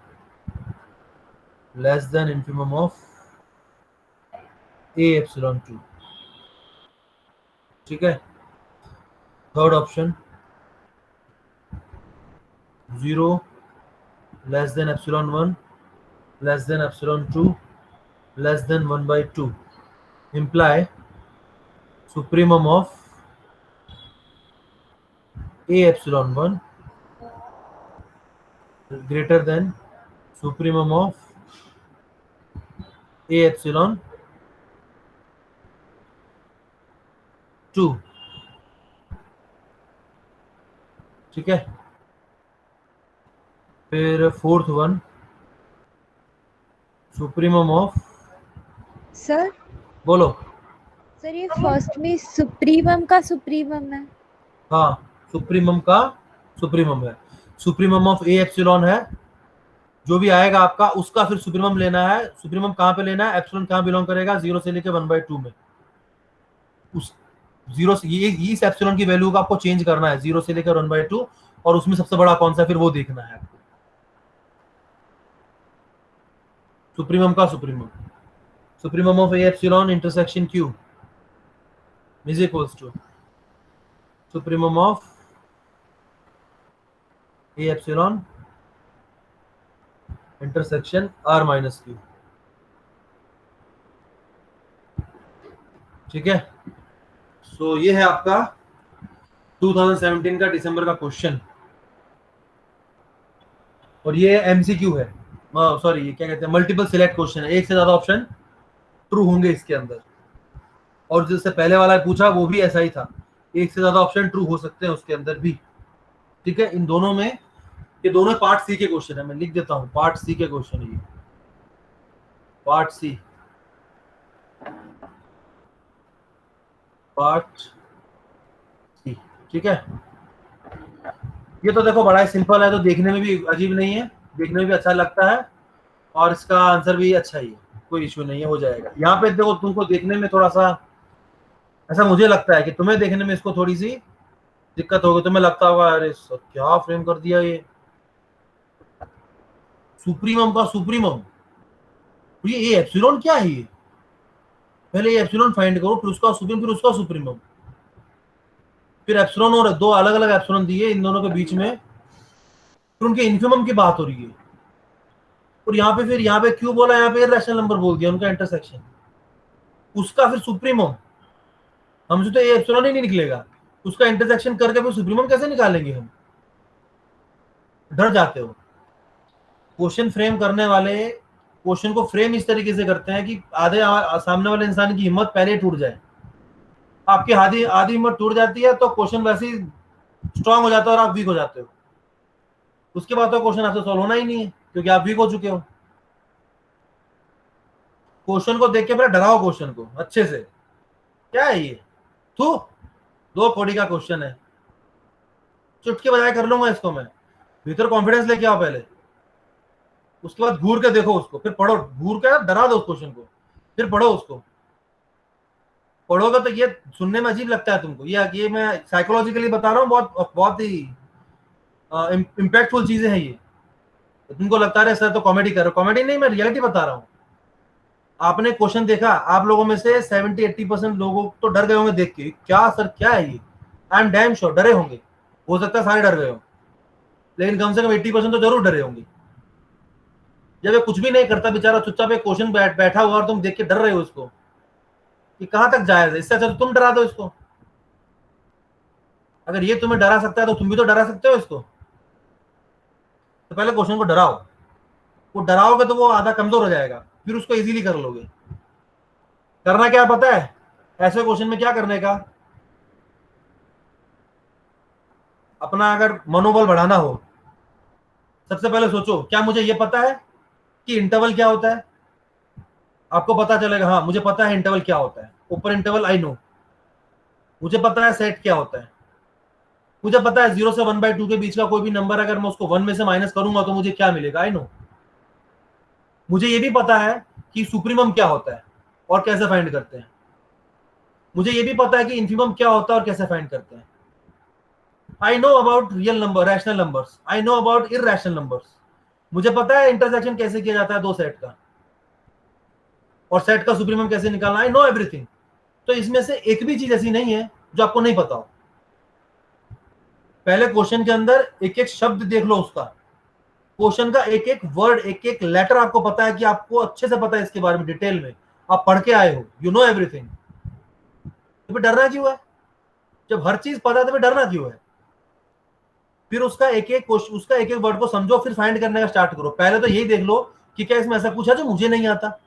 less than infimum of A epsilon 2, ठीक है। Third option, 0 less than epsilon 1 less than epsilon 2 less than 1/2 imply supremum of A epsilon 1 greater than supremum of A epsilon 2, ठीक है। फिर fourth one, supremum of, sir बोलो। Sir ये first में supremum का supremum है। हाँ सुप्रीमम का सुप्रीमम है, सुप्रीमम ऑफ ए एप्सिलॉन है, जो भी आएगा आपका उसका फिर सुप्रीमम लेना है। सुप्रीमम कहाँ पे लेना है, एप्सिलॉन कहाँ बिलोंग करेगा, 0 से लेकर 1/2 में। उस 0 से ये इस एप्सिलॉन की वैल्यू को आपको चेंज करना है 0 से लेकर 1/2, और उसमें सबसे बड़ा कौन सा फिर वो देखना है आपको। सुप्रीमम का supremum, supremum of A epsilon intersection Q is equals to supremum of A epsilon intersection R minus Q. ठीक है, सो ये है आपका 2017 का दिसंबर का क्वेश्चन, और ये एमसीक्यू है, सॉरी ये क्या कहते हैं, मल्टीपल सिलेक्ट क्वेश्चन है, एक से ज्यादा ऑप्शन ट्रू होंगे इसके अंदर। और जिससे पहले वाला पूछा वो भी ऐसा ही था, एक से ज्यादा ऑप्शन ट्रू हो सकते हैं उसके अंदर भी। ठीक है, इन दोनों में, ये दोनों पार्ट सी के क्वेश्चन है, मैं लिख देता हूं, पार्ट सी के क्वेश्चन है ये, पार्ट सी, पार्ट सी। ठीक है, ये तो देखो बड़ा ही सिंपल है, तो देखने में भी अजीब नहीं है, देखने में भी अच्छा लगता है, और इसका आंसर भी अच्छा ही है, कोई इश्यू नहीं है, हो जाएगा। यहाँ पे देखो तुमको देखने में थोड़ा सा ऐसा मुझे लगता है कि तुम्हें देखने में इसको थोड़ी सी दिक्कत होगी, तुम्हें लगता होगा अरे क्या फ्रेम कर दिया ये, सुप्रीमम का सुप्रीमम, ये एप्सिलॉन क्या है, ये पहले ये एप्सिलॉन फाइंड करो, फिर उसका सुप्रीम, फिर उसका सुप्रीमम, फिर एप्सिलॉन और दो अलग अलग एप्सिलॉन दिए इन दोनों के बीच में, फिर उनके इन्फिमम की बात हो रही है, और यहाँ पे फिर यहाँ पे क्यों बोला, यहाँ पे इरैशनल नंबर बोल दिया, उनका इंटरसेक्शन, उसका फिर सुप्रीमम, हमसे तो ये एप्सिलॉन ही नहीं निकलेगा, उसका इंटरसेक्शन करके फिर सुप्रीमम कैसे निकालेंगे हम, डर जाते हो। क्वेश्चन फ्रेम करने वाले क्वेश्चन को फ्रेम इस तरीके से करते हैं कि आधे सामने वाले इंसान की हिम्मत पहले ही टूट जाए, आपकी आधी आधी हिम्मत टूट जाती है तो क्वेश्चन वैसे ही स्ट्रांग हो जाता है और आप वीक हो जाते हो, उसके बाद तो क्वेश्चन आपसे सॉल्व होना ही नहीं है क्योंकि आप वीक हो चुके हो। क्वेश्चन को देख के पहले डराओ क्वेश्चन को अच्छे से, क्या है ये, तू 2 कौड़ी का क्वेश्चन है, चुटकी बजाय कर लूंगा इसको मैं, भीतर कॉन्फिडेंस लेके आओ पहले, उसके बाद घूर के देखो उसको, फिर पढ़ो, घूर के डरा दो उस क्वेश्चन को, फिर पढ़ो उसको, पढ़ोगे तो ये सुनने में अजीब लगता है तुमको, ये मैं साइकोलॉजिकली बता रहा हूँ, बहुत बहुत ही इम्पैक्टफुल चीजें हैं ये, तो तुमको लगता है सर तो कॉमेडी कर रहे हो, कॉमेडी नहीं, मैं रियलिटी बता रहा हूँ। आपने क्वेश्चन देखा, आप लोगों में से 70-80% लोगों तो डर गए होंगे देख के, क्या सर क्या है ये, आई एम डैम श्योर डरे होंगे, हो सकता है सारे डर गए हो, लेकिन कम से कम 80% तो जरूर डरे होंगे। जब ये कुछ भी नहीं करता बेचारा, चुपचाप एक क्वेश्चन बैठा हुआ और तुम देख के डर रहे हो उसको कि कहां तक जायज है, इससे अच्छा तो तुम डरा दो इसको। अगर ये तुम्हें डरा सकता है तो तुम भी तो डरा सकते हो इसको, तो पहले क्वेश्चन को डराओ, वो डराओगे तो वो आधा कमजोर हो जाएगा, फिर उसको इजीली कर लोगे। करना क्या पता है ऐसे क्वेश्चन में, क्या करने का, अपना अगर मनोबल बढ़ाना हो, सबसे पहले सोचो क्या मुझे ये पता है कि इंटरवल क्या होता है, आपको पता चलेगा हाँ मुझे पता है इंटरवल क्या होता है, ऊपर इंटरवल आई नो, मुझे पता है सेट क्या होता है, मुझे पता है 0 से 1/2 के बीच का कोई भी नंबर अगर मैं उसको 1 में से माइनस करूंगा तो मुझे क्या मिलेगा, आई नो। मुझे ये भी पता है कि सुप्रीमम क्या होता है और कैसे फाइंड करते हैं, मुझे ये भी पता है कि इन्फिमम क्या होता है और कैसे फाइंड करते हैं। I know about real number, rational numbers, I know about irrational numbers, मुझे पता है इंटरसेक्शन कैसे किया जाता है 2 सेट का, और सेट का सुप्रीमम कैसे निकालना, आई नो एवरीथिंग। तो इसमें से एक भी चीज ऐसी नहीं है जो आपको नहीं पता हो। पहले क्वेश्चन के अंदर एक एक शब्द देख लो, उसका क्वेश्चन का एक एक वर्ड, एक एक लेटर आपको पता है, कि आपको अच्छे से पता है इसके बारे में डिटेल में, आप पढ़ के आए हो, यू नो एवरीथिंग, तो फिर डरना क्यों है, जब हर चीज पता है तो फिर डरना क्यों है। फिर उसका एक एक वर्ड को समझो, फिर फाइंड करने का स्टार्ट करो। पहले तो यही देख लो कि क्या इसमें ऐसा कुछ है जो मुझे नहीं आता।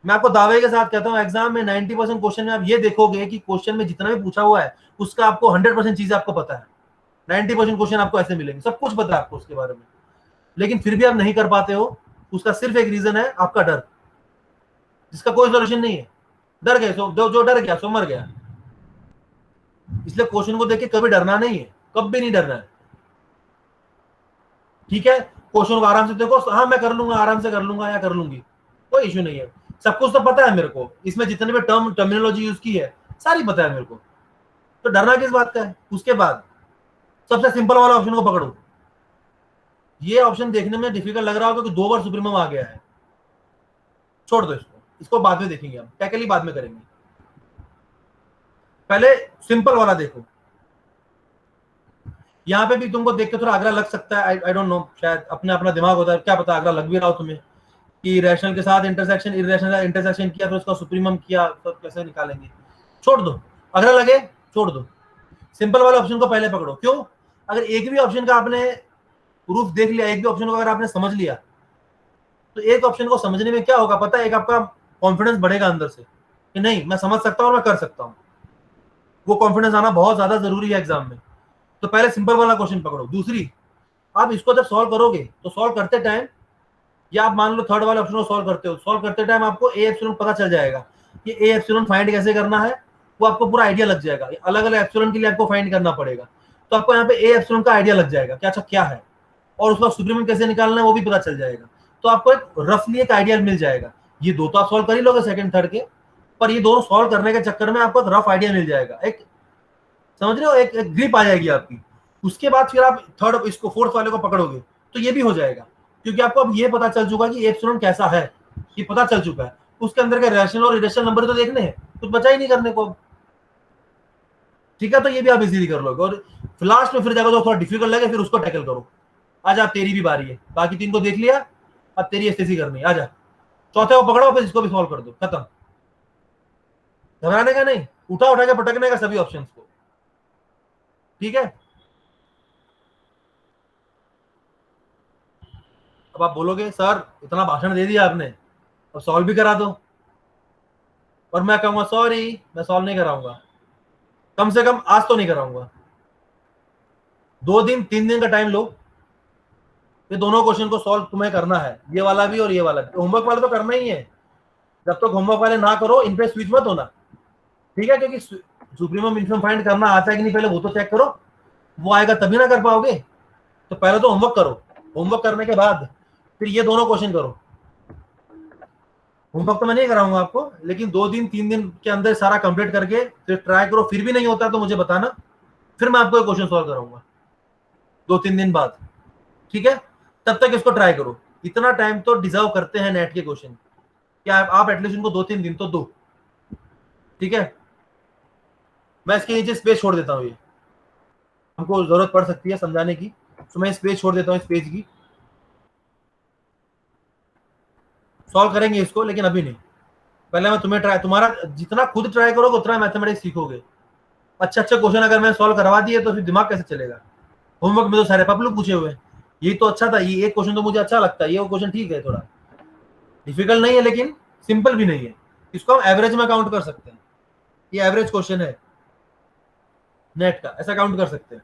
मैं आपको दावे के साथ कहता हूं एग्जाम में 90% क्वेश्चन में आप ये देखोगे कि क्वेश्चन में जितना भी पूछा हुआ है उसका आपको 100% चीजें आपको पता है, 90% क्वेश्चन आपको ऐसे मिलेंगे, सब कुछ पता है आपको उसके बारे में, लेकिन फिर भी आप नहीं कर पाते हो। उसका सिर्फ एक रीजन है, आपका डर, जिसका कोई सोल्यूशन नहीं है। डर गए जो डर गया सो मर गया। इसलिए क्वेश्चन को देख के कभी डरना नहीं है, कभी नहीं डरना है, ठीक है। क्वेश्चन को आराम से देखो, हाँ मैं कर लूंगा, आराम से कर लूंगा या कर लूंगी, कोई इश्यू नहीं है, सब कुछ तो पता है मेरे को, इसमें जितने भी टर्मिनोलॉजी यूज की है सारी पता है मेरे को, तो डरना किस बात का है। उसके बाद सबसे सिंपल वाला ऑप्शन को पकड़ो। ये ऑप्शन देखने में डिफिकल्ट लग रहा होगा कि 2 बार सुप्रीमम आ गया है, छोड़ दो इसको बाद में देखेंगे, हम टैकली बाद में करेंगे। पहले सिंपल वाला देखो, यहाँ पे भी तुमको देख के थोड़ा आगरा लग सकता है, आई डोंट नो, शायद अपने अपना दिमाग होता है, क्या पता आगरा लग भी रहा हो तुम्हें कि रैशनल के साथ इंटरसेक्शन, इरेशनल इंटरसेक्शन किया फिर उसका सुप्रीमम किया, तो कैसे निकालेंगे। छोड़ दो, आगरा लगे छोड़ दो, सिंपल वाले ऑप्शन को पहले पकड़ो। क्यों? अगर एक भी ऑप्शन का आपने प्रूफ देख लिया, एक भी ऑप्शन को अगर आपने समझ लिया, तो एक ऑप्शन को समझने में क्या होगा पता है, एक आपका कॉन्फिडेंस बढ़ेगा अंदर से कि नहीं मैं समझ सकता हूँ और मैं कर सकता हूँ। वो कॉन्फिडेंस आना बहुत ज्यादा जरूरी है एग्जाम में। तो पहले सिंपल वाला क्वेश्चन पकड़ो। दूसरी, आप इसको जब सॉल्व करोगे तो सॉल्व करते टाइम, या आप मान लो थर्ड वाले ऑप्शन को सॉल्व करते हो, सॉल्व करते टाइम आपको ए एप्सिलॉन पता चल जाएगा कि ए एप्सिलॉन फाइंड कैसे करना है, वो आपको पूरा आइडिया लग जाएगा। अलग अलग एप्सिलॉन के लिए आपको फाइंड करना पड़ेगा, तो आपको यहाँ पे ए एप्सिलॉन का आइडिया लग जाएगा क्या, अच्छा क्या है, और उसका सुप्रीमम कैसे निकालना है वो भी पता चल जाएगा। तो आपको एक रफली एक आइडिया मिल जाएगा। ये दो तो आप सॉल्व कर ही लोगे सेकंड थर्ड के, पर ये दोनों सॉल्व करने के चक्कर में आपको एक रफ आइडिया मिल जाएगा, एक समझ रहे हो, एक ग्रिप आ जाएगी आपकी। उसके बाद फिर आप थर्ड इसको फोर्थ वाले को पकड़ोगे तो ये भी हो जाएगा, क्योंकि आपको अब ये पता चल चुका कि एप्सिलॉन कैसा है, ये पता चल चुका है। उसके अंदर के रैशनल और इरेशनल नंबर तो देखने हैं, कुछ बचा ही नहीं करने को। ठीक है, तो ये भी आप इजीली कर लोगे। और लास्ट में फिर जाकर जो थोड़ा डिफिकल्ट लगे फिर उसको टैकल करो। आज आप तेरी भी बारी है, बाकी तीन को देख लिया, अब तेरी एसएससी करनी है, आजा चौथे को पकड़ो, फिर इसको भी सॉल्व कर दो, खत्म। घबराने का नहीं, उठा उठा के पटकने का सभी ऑप्शंस को, ठीक है। अब आप बोलोगे सर इतना भाषण दे दिया आपने, अब सॉल्व भी करा दो, और मैं कहूंगा सॉरी मैं सॉल्व नहीं कराऊंगा, कम से कम आज तो नहीं कराऊंगा। 2 दिन 3 दिन का टाइम लो, ये दोनों क्वेश्चन को सॉल्व तुम्हें करना है, ये वाला भी और ये वाला भी। होमवर्क वाले तो करना ही है, जब तक होमवर्क वाले ना करो इन पे स्विच मत होना, ठीक है, क्योंकि सुप्रीमम मिनिमम फाइंड करना आता है कि नहीं पहले वो तो चेक करो, वो आएगा तभी ना कर पाओगे। तो पहले तो होमवर्क करो, होमवर्क करने के बाद फिर ये दोनों क्वेश्चन करो। होमवर्क तो मैं नहीं कराऊंगा आपको, लेकिन 2 दिन 3 दिन के अंदर सारा कंप्लीट करके फिर ट्राई करो, फिर भी नहीं होता तो मुझे बताना, फिर मैं आपको एक क्वेश्चन सॉल्व कराऊंगा 2 3 दिन बाद, ठीक है। तब तक इसको ट्राई करो, इतना टाइम तो डिजर्व करते हैं नेट के क्वेश्चन, क्या आप एटलीस्ट इनको 2 3 दिन तो दो, ठीक है। मैं इसके नीचे स्पेस छोड़ देता हूँ, ये हमको जरूरत पड़ सकती है समझाने की, तो मैं स्पेस छोड़ देता हूँ इस पेज की। सॉल्व करेंगे इसको, लेकिन अभी नहीं, पहले मैं तुम्हें ट्राई, तुम्हारा जितना खुद ट्राई करोगे उतना मैथमेटिक्स सीखोगे। अच्छे अच्छे क्वेश्चन अगर मैं सॉल्व करवा दिए तो फिर दिमाग कैसे चलेगा। होमवर्क में तो सारे पपलू पूछे हुए हैं, ये तो अच्छा था, ये एक क्वेश्चन तो मुझे अच्छा लगता है, ये वो क्वेश्चन ठीक है, थोड़ा डिफिकल्ट नहीं है लेकिन सिंपल भी नहीं है, इसको हम एवरेज में काउंट कर सकते हैं, ये एवरेज क्वेश्चन है नेट का, ऐसा काउंट कर सकते हैं,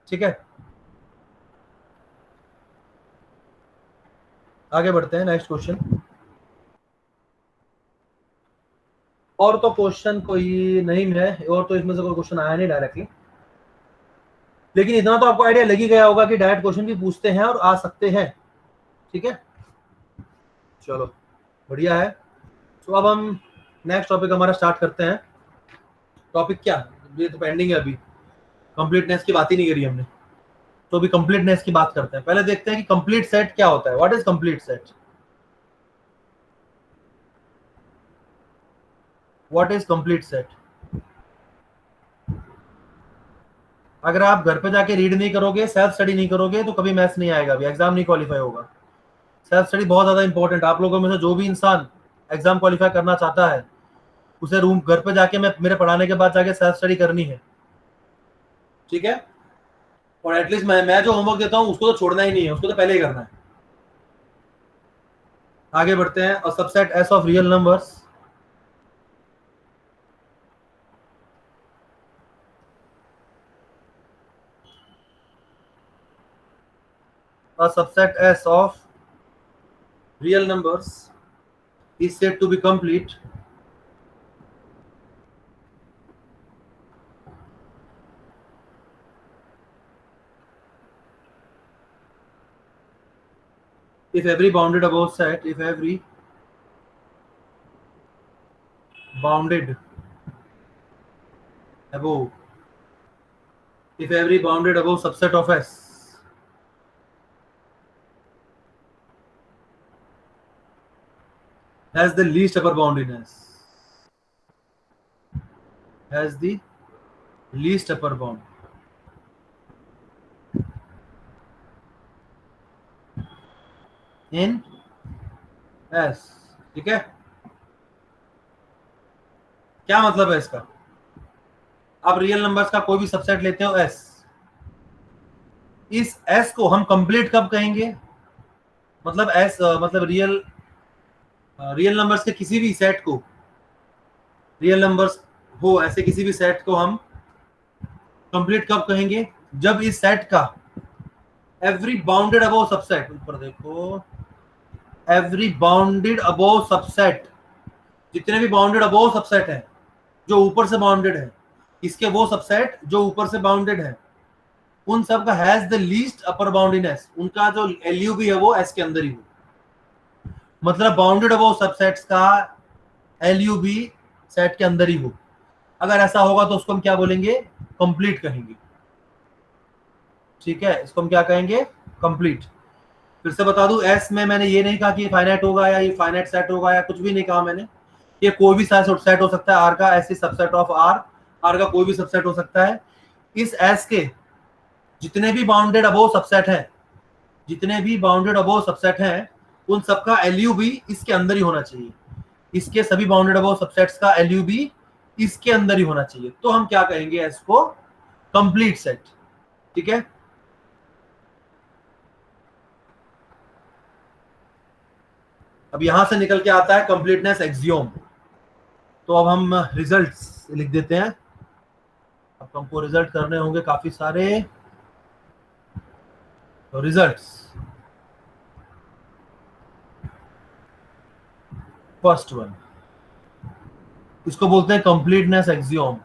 ठीक है। आगे बढ़ते हैं, नेक्स्ट क्वेश्चन। और तो क्वेश्चन कोई नहीं है, और तो इसमें से कोई क्वेश्चन आया नहीं डायरेक्टली, लेकिन इतना तो आपको आइडिया लग ही गया होगा कि डायरेक्ट क्वेश्चन भी पूछते हैं और आ सकते हैं, ठीक है। चलो बढ़िया है। तो अब हम नेक्स्ट टॉपिक हमारा स्टार्ट करते हैं। टॉपिक क्या, ये तो पेंडिंग है, अभी कंप्लीटनेस की बात ही नहीं करी हमने, तो अभी कंप्लीटनेस की बात करते हैं। पहले देखते हैं कि कंप्लीट सेट क्या होता है, what is complete set, what is complete set. अगर आप घर पे जाके रीड नहीं करोगे, सेल्फ स्टडी नहीं करोगे, तो कभी मैथ्स नहीं आएगा, अभी एग्जाम नहीं क्वालिफाई होगा। सेल्फ स्टडी बहुत ज्यादा इंपॉर्टेंट, आप लोगों में से जो भी इंसान एग्जाम क्वालिफाई करना चाहता है उसे रूम घर पे जाके मैं मेरे पढ़ाने के बाद जाके सेल्फ स्टडी करनी है, ठीक है। और एटलीस्ट मैं जो होमवर्क देता हूँ उसको तो छोड़ना ही नहीं है, उसको तो पहले ही करना है। आगे बढ़ते हैं। और subset S of real numbers, a subset S of real numbers is said to be complete if every bounded above set, if every bounded above, if every bounded above subset of S has the least upper bound in S, has the least upper bound, in S. ठीक है, क्या मतलब है इसका? आप real numbers का कोई भी सबसेट लेते हो एस, इस एस को हम कंप्लीट कब कहेंगे? मतलब एस मतलब रियल नंबर्स के किसी भी सेट को, रियल नंबर्स हो ऐसे किसी भी सेट को हम कंप्लीट कब कहेंगे? जब इस सेट का एवरी बाउंडेड अबोव सबसेट, ऊपर देखो, एवरी बाउंडेड अबोव सबसेट, जितने भी बाउंडेड अबोव सबसेट हैं जो ऊपर से बाउंडेड है, इसके वो सबसेट जो ऊपर से बाउंडेड है, उन सब का has the least upper bound in S, उनका जो एलयूबी है वो एस के अंदर ही हो। मतलब बाउंडेड अबोव सबसेट्स का एलयूबी सेट के अंदर ही हो। अगर ऐसा होगा तो उसको हम क्या बोलेंगे? कंप्लीट कहेंगे। ठीक है, इसको हम क्या कहेंगे? कंप्लीट। फिर से बता दूं, एस में मैंने ये नहीं कहा कि फाइनाइट होगा या ये फाइनाइट सेट होगा या कुछ भी नहीं कहा मैंने। ये कोई भी सेट हो सकता है आर का, ऐसी सबसेट ऑफ आर, आर का कोई भी सबसेट हो सकता है। इस एस के जितने भी बाउंडेड अबोव सबसेट हैं, जितने भी बाउंडेड अबोव सबसेट हैं, उन सबका एलयूबी इसके अंदर ही होना चाहिए। इसके सभी बाउंडेड अबोव सबसेट्स का एलयूबी इसके अंदर ही होना चाहिए। तो हम क्या कहेंगे? एस को कंप्लीट सेट। ठीक है, अब यहां से निकल के आता है कंप्लीटनेस एक्सियोम। तो अब हम रिजल्ट्स लिख देते हैं। अब हमको रिजल्ट करने होंगे काफी सारे। तो रिजल्ट्स, फर्स्ट वन, इसको बोलते हैं कंप्लीटनेस एक्सियोम।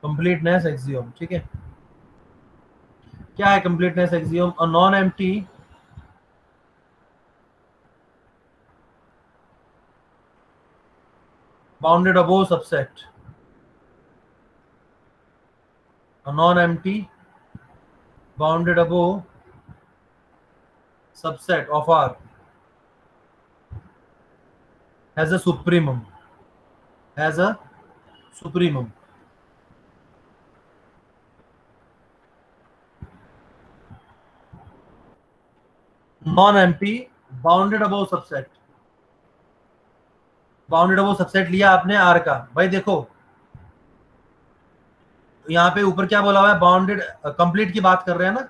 कंप्लीटनेस एक्सियोम, ठीक है। क्या है completeness axiom? A non empty bounded above subset, a non-empty bounded above subset of R has a supremum, has a supremum. Non-empty bounded above subset, bounded above subset लिया आपने are का। भाई देखो यहाँ पे ऊपर क्या बोला हुआ है? बाउंडेड, कंप्लीट की बात कर रहे हैं ना,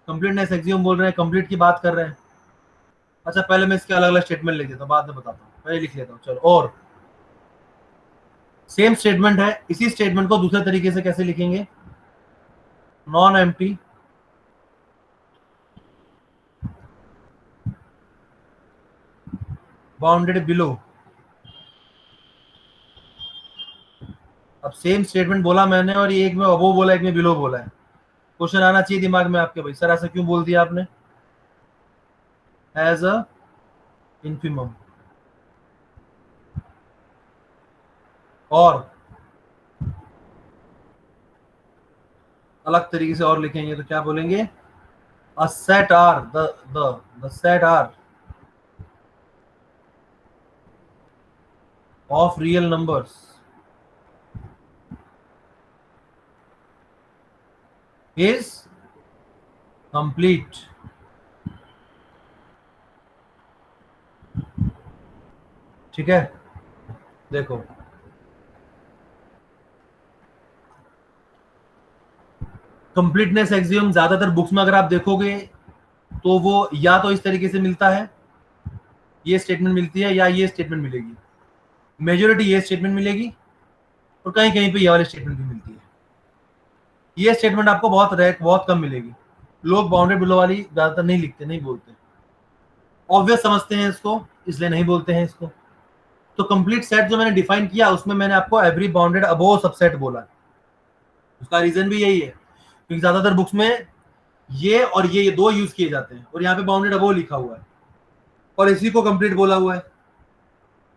कंप्लीटनेस एक्सियोम बोल रहे हैं, कंप्लीट की बात कर रहे हैं। अच्छा पहले मैं इसके अलग अलग स्टेटमेंट लिख देता हूँ, बाद में बताता हूँ, पहले लिख लेता हूँ। चलो, और सेम स्टेटमेंट है, इसी स्टेटमेंट को दूसरे तरीके से कैसे लिखेंगे? Non empty bounded below. अब सेम स्टेटमेंट बोला मैंने, और ये एक में अबो बोला, एक में बिलो बोला है। क्वेश्चन आना चाहिए दिमाग में आपके, भाई सर ऐसा क्यों बोल दिया आपने? As a infimum. और अलग तरीके से और लिखेंगे तो क्या बोलेंगे? A set R, the set R of real numbers is complete. ठीक है, देखो कंप्लीटनेस एक्सियम ज्यादातर बुक्स में अगर आप देखोगे तो वो या तो इस तरीके से मिलता है, ये स्टेटमेंट मिलती है, या ये स्टेटमेंट मिलेगी। मेजोरिटी ये स्टेटमेंट मिलेगी, और कहीं कहीं पे ये वाली स्टेटमेंट भी मिलती है। ये स्टेटमेंट आपको बहुत कम मिलेगी। लोग बाउंडेड बिलो वाली ज्यादातर नहीं लिखते, नहीं बोलते, ऑब्वियस समझते हैं इसको, इसलिए नहीं बोलते हैं इसको। तो कंप्लीट सेट जो मैंने डिफाइन किया उसमें मैंने आपको एवरी बाउंडेड अबोव सबसेट बोला। उसका रीजन भी यही है क्योंकि ज्यादातर बुक्स में ये और ये दो यूज किए जाते हैं, और यहाँ पे बाउंडेड अबोव लिखा हुआ है और इसी को कंप्लीट बोला हुआ है।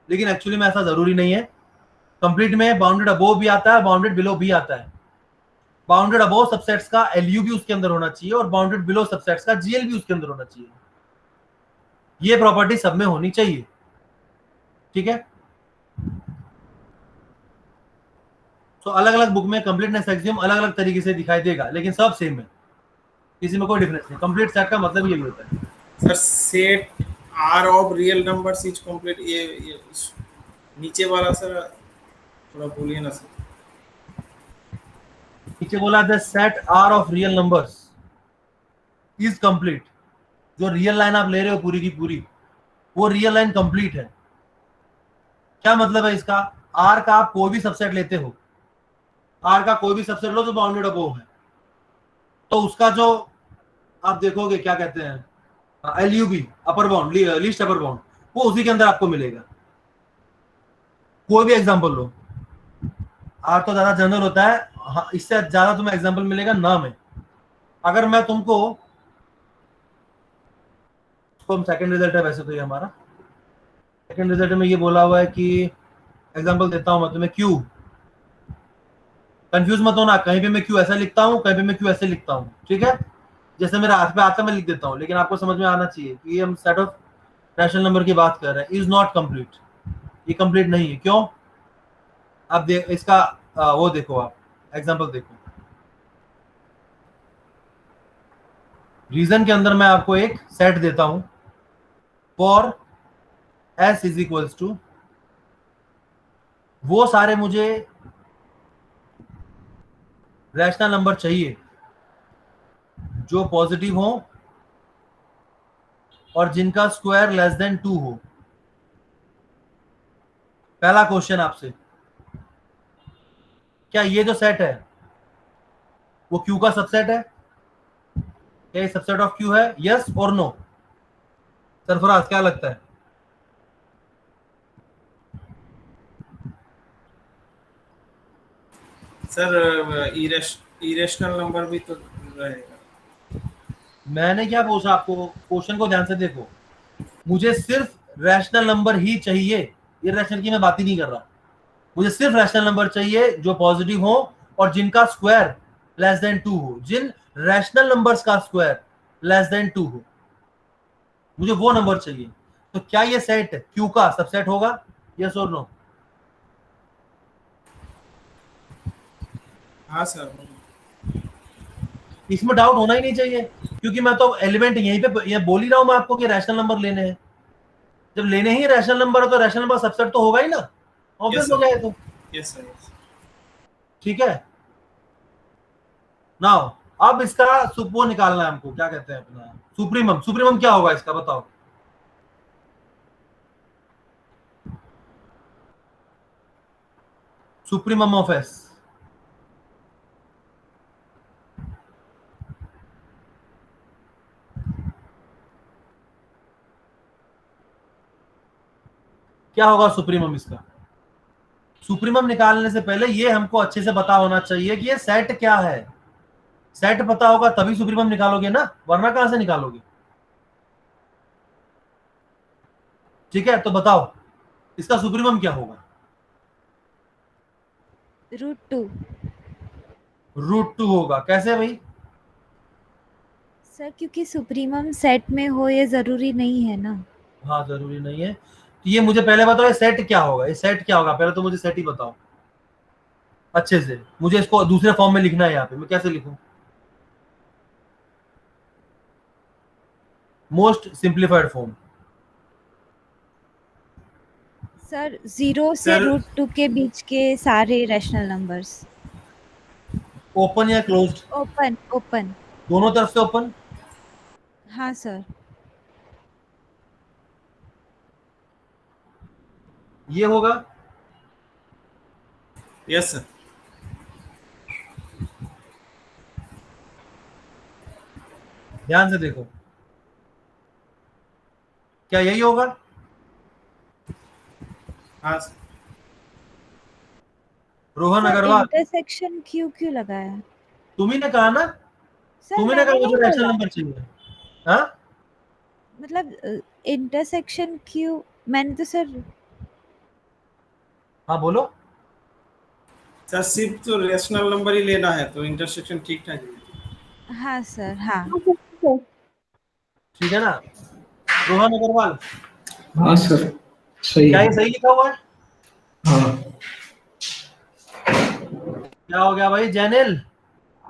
लेकिन एक्चुअली में ऐसा जरूरी नहीं है। कंप्लीट में बाउंडेड अबोव भी आता है, बाउंडेड बिलो भी आता है। बाउंडेड अबोव सबसेट्स का एलयू भी उसके अंदर होना चाहिए, और बाउंडेड बिलो सबसेट्स का जीएल भी उसके अंदर होना चाहिए। ये प्रॉपर्टी सब में होनी चाहिए। ठीक है, तो अलग अलग बुक में कंप्लीटनेस एक्सियम अलग अलग तरीके से दिखाई देगा, लेकिन सब सेम है, किसी में कोई डिफरेंस नहीं। कंप्लीट सेट का मतलब यही होता है। Sir set R of real numbers is complete, ये नीचे वाला सर थोड़ा बोलिए ना सर। नीचे बोला the set R of real numbers is complete. जो रियल लाइन आप ले रहे हो पूरी की पूरी, वो रियल लाइन कंप्लीट है। क्या मतलब है इसका? आर का आप कोई भी सबसेट लेते हो, आर का कोई भी सबसेट लो जो बाउंडेड अबोव है, तो उसका जो आप देखोगे क्या कहते हैं LUB, upper bound, least upper bound, वो उसी के अंदर आपको मिलेगा। कोई भी एग्जांपल लो, आर तो ज्यादा जनरल होता है, हाँ, इससे ज्यादा तुम्हें एग्जांपल मिलेगा ना में। अगर मैं तुमको, हम सेकंड रिजल्ट है वैसे तो ये हमारा सेकंड रिजल्ट में ये बोला हुआ है कि एग्जांपल देता हूं मैं तुम्हें, क्यू, कंफ्यूज मत होना, कहीं पे मैं क्यू ऐसा लिखता हूं, कहीं पे मैं क्यू ऐसे लिखता हूं, ठीक है? जैसे मेरे हाथ पे आता मैं लिख देता हूं, लेकिन आपको समझ में आना चाहिए कि हम सेट ऑफ रैशनल नंबर की बात कर रहे हैं। इज नॉट कंप्लीट, ये कंप्लीट नहीं है। क्यों? अब इसका वो देखो, आप एग्जांपल देखो। रीजन के अंदर मैं आपको एक सेट देता हूं, for S is equals to, वो सारे मुझे रैशनल नंबर चाहिए जो पॉजिटिव हो और जिनका स्क्वायर लेस देन 2 हो। पहला क्वेश्चन आपसे, क्या ये जो सेट है वो क्यू का सबसेट है? क्या ये सबसेट ऑफ क्यू है? यस और नो? सरफराज क्या लगता है? सर इरेशनल नंबर भी तो रहेगा। मैंने क्या पूछा आपको? क्वेश्चन को ध्यान से देखो। मुझे सिर्फ रैशनल नंबर ही चाहिए, ये रैशनल की मैं बात ही नहीं कर रहा। मुझे सिर्फ रैशनल नंबर चाहिए जो पॉजिटिव हो और जिनका स्क्वायर लेस देन 2 हो, जिन रैशनल नंबर्स का स्क्वायर लेस देन 2 हो, मुझे वो नंबर चाहिए। तो क्या ये सेट क्यू का सबसेट होगा? यस और नो? हाँ सर। इसमें डाउट होना ही नहीं चाहिए, क्योंकि मैं तो एलिमेंट यहीं पे ये बोल ही रहा हूं मैं आपको कि रैशनल नंबर लेने हैं। जब लेने ही रैशनल नंबर है तो रैशनल नंबर सबसेट तो होगा ही ना, ऑब्वियस हो गया। तो यस सर। ठीक है। नाउ अब इसका वो निकालना है हमको, क्या कहते हैं अपना सुप्रीमम। सुप्रीमम क्या होगा इसका बताओ? सुप्रीमम ऑफ एस क्या होगा? सुप्रीमम इसका सुप्रीमम निकालने से पहले ये हमको अच्छे से पता होना चाहिए कि ये सेट क्या है। सेट पता होगा तभी सुप्रीमम निकालोगे ना, वरना कहां से निकालोगे? ठीक है, तो बताओ इसका सुप्रीमम क्या होगा? √2। √2 होगा। कैसे भाई? सर क्योंकि सुप्रीमम सेट में हो ये जरूरी नहीं है ना। हाँ, जरूरी नहीं है। तो ये मुझे पहले बताओ, ये सेट क्या होगा? ये सेट क्या होगा पहले तो मुझे सेट ही बताओ अच्छे से। मुझे इसको दूसरे फॉर्म में लिखना है, यहाँ पे मैं कैसे लिखूं? Most simplified form. सर 0 से सर- √2 के बीच के सारे रैशनल नंबर्स। ओपन या क्लोज्ड? Open open. दोनों तरफ से ओपन। हाँ सर। ये होगा। Yes sir. ध्यान से देखो, क्या यही होगा? हाँ sir. Rohan sir Agarwal, intersection क्यों लगाया? तुम्ही ने कहा ना, सर तुम्ही ने कहा मैंने मुझे नहीं रैशनल बोला। नंबर चाहिए। हाँ, मतलब इंटरसेक्शन क्यों, मैंने तो सर। हाँ बोलो। सर सिर्फ तो रेशनल नंबर ही लेना है तो इंटरसेक्शन ठीक ठाक है। हाँ सर हाँ। ठीक है ना रोहन अग्रवाल? हाँ सर, सही क्या है। ये सही लिखा हुआ है? हाँ क्या हो गया भाई जैनिल?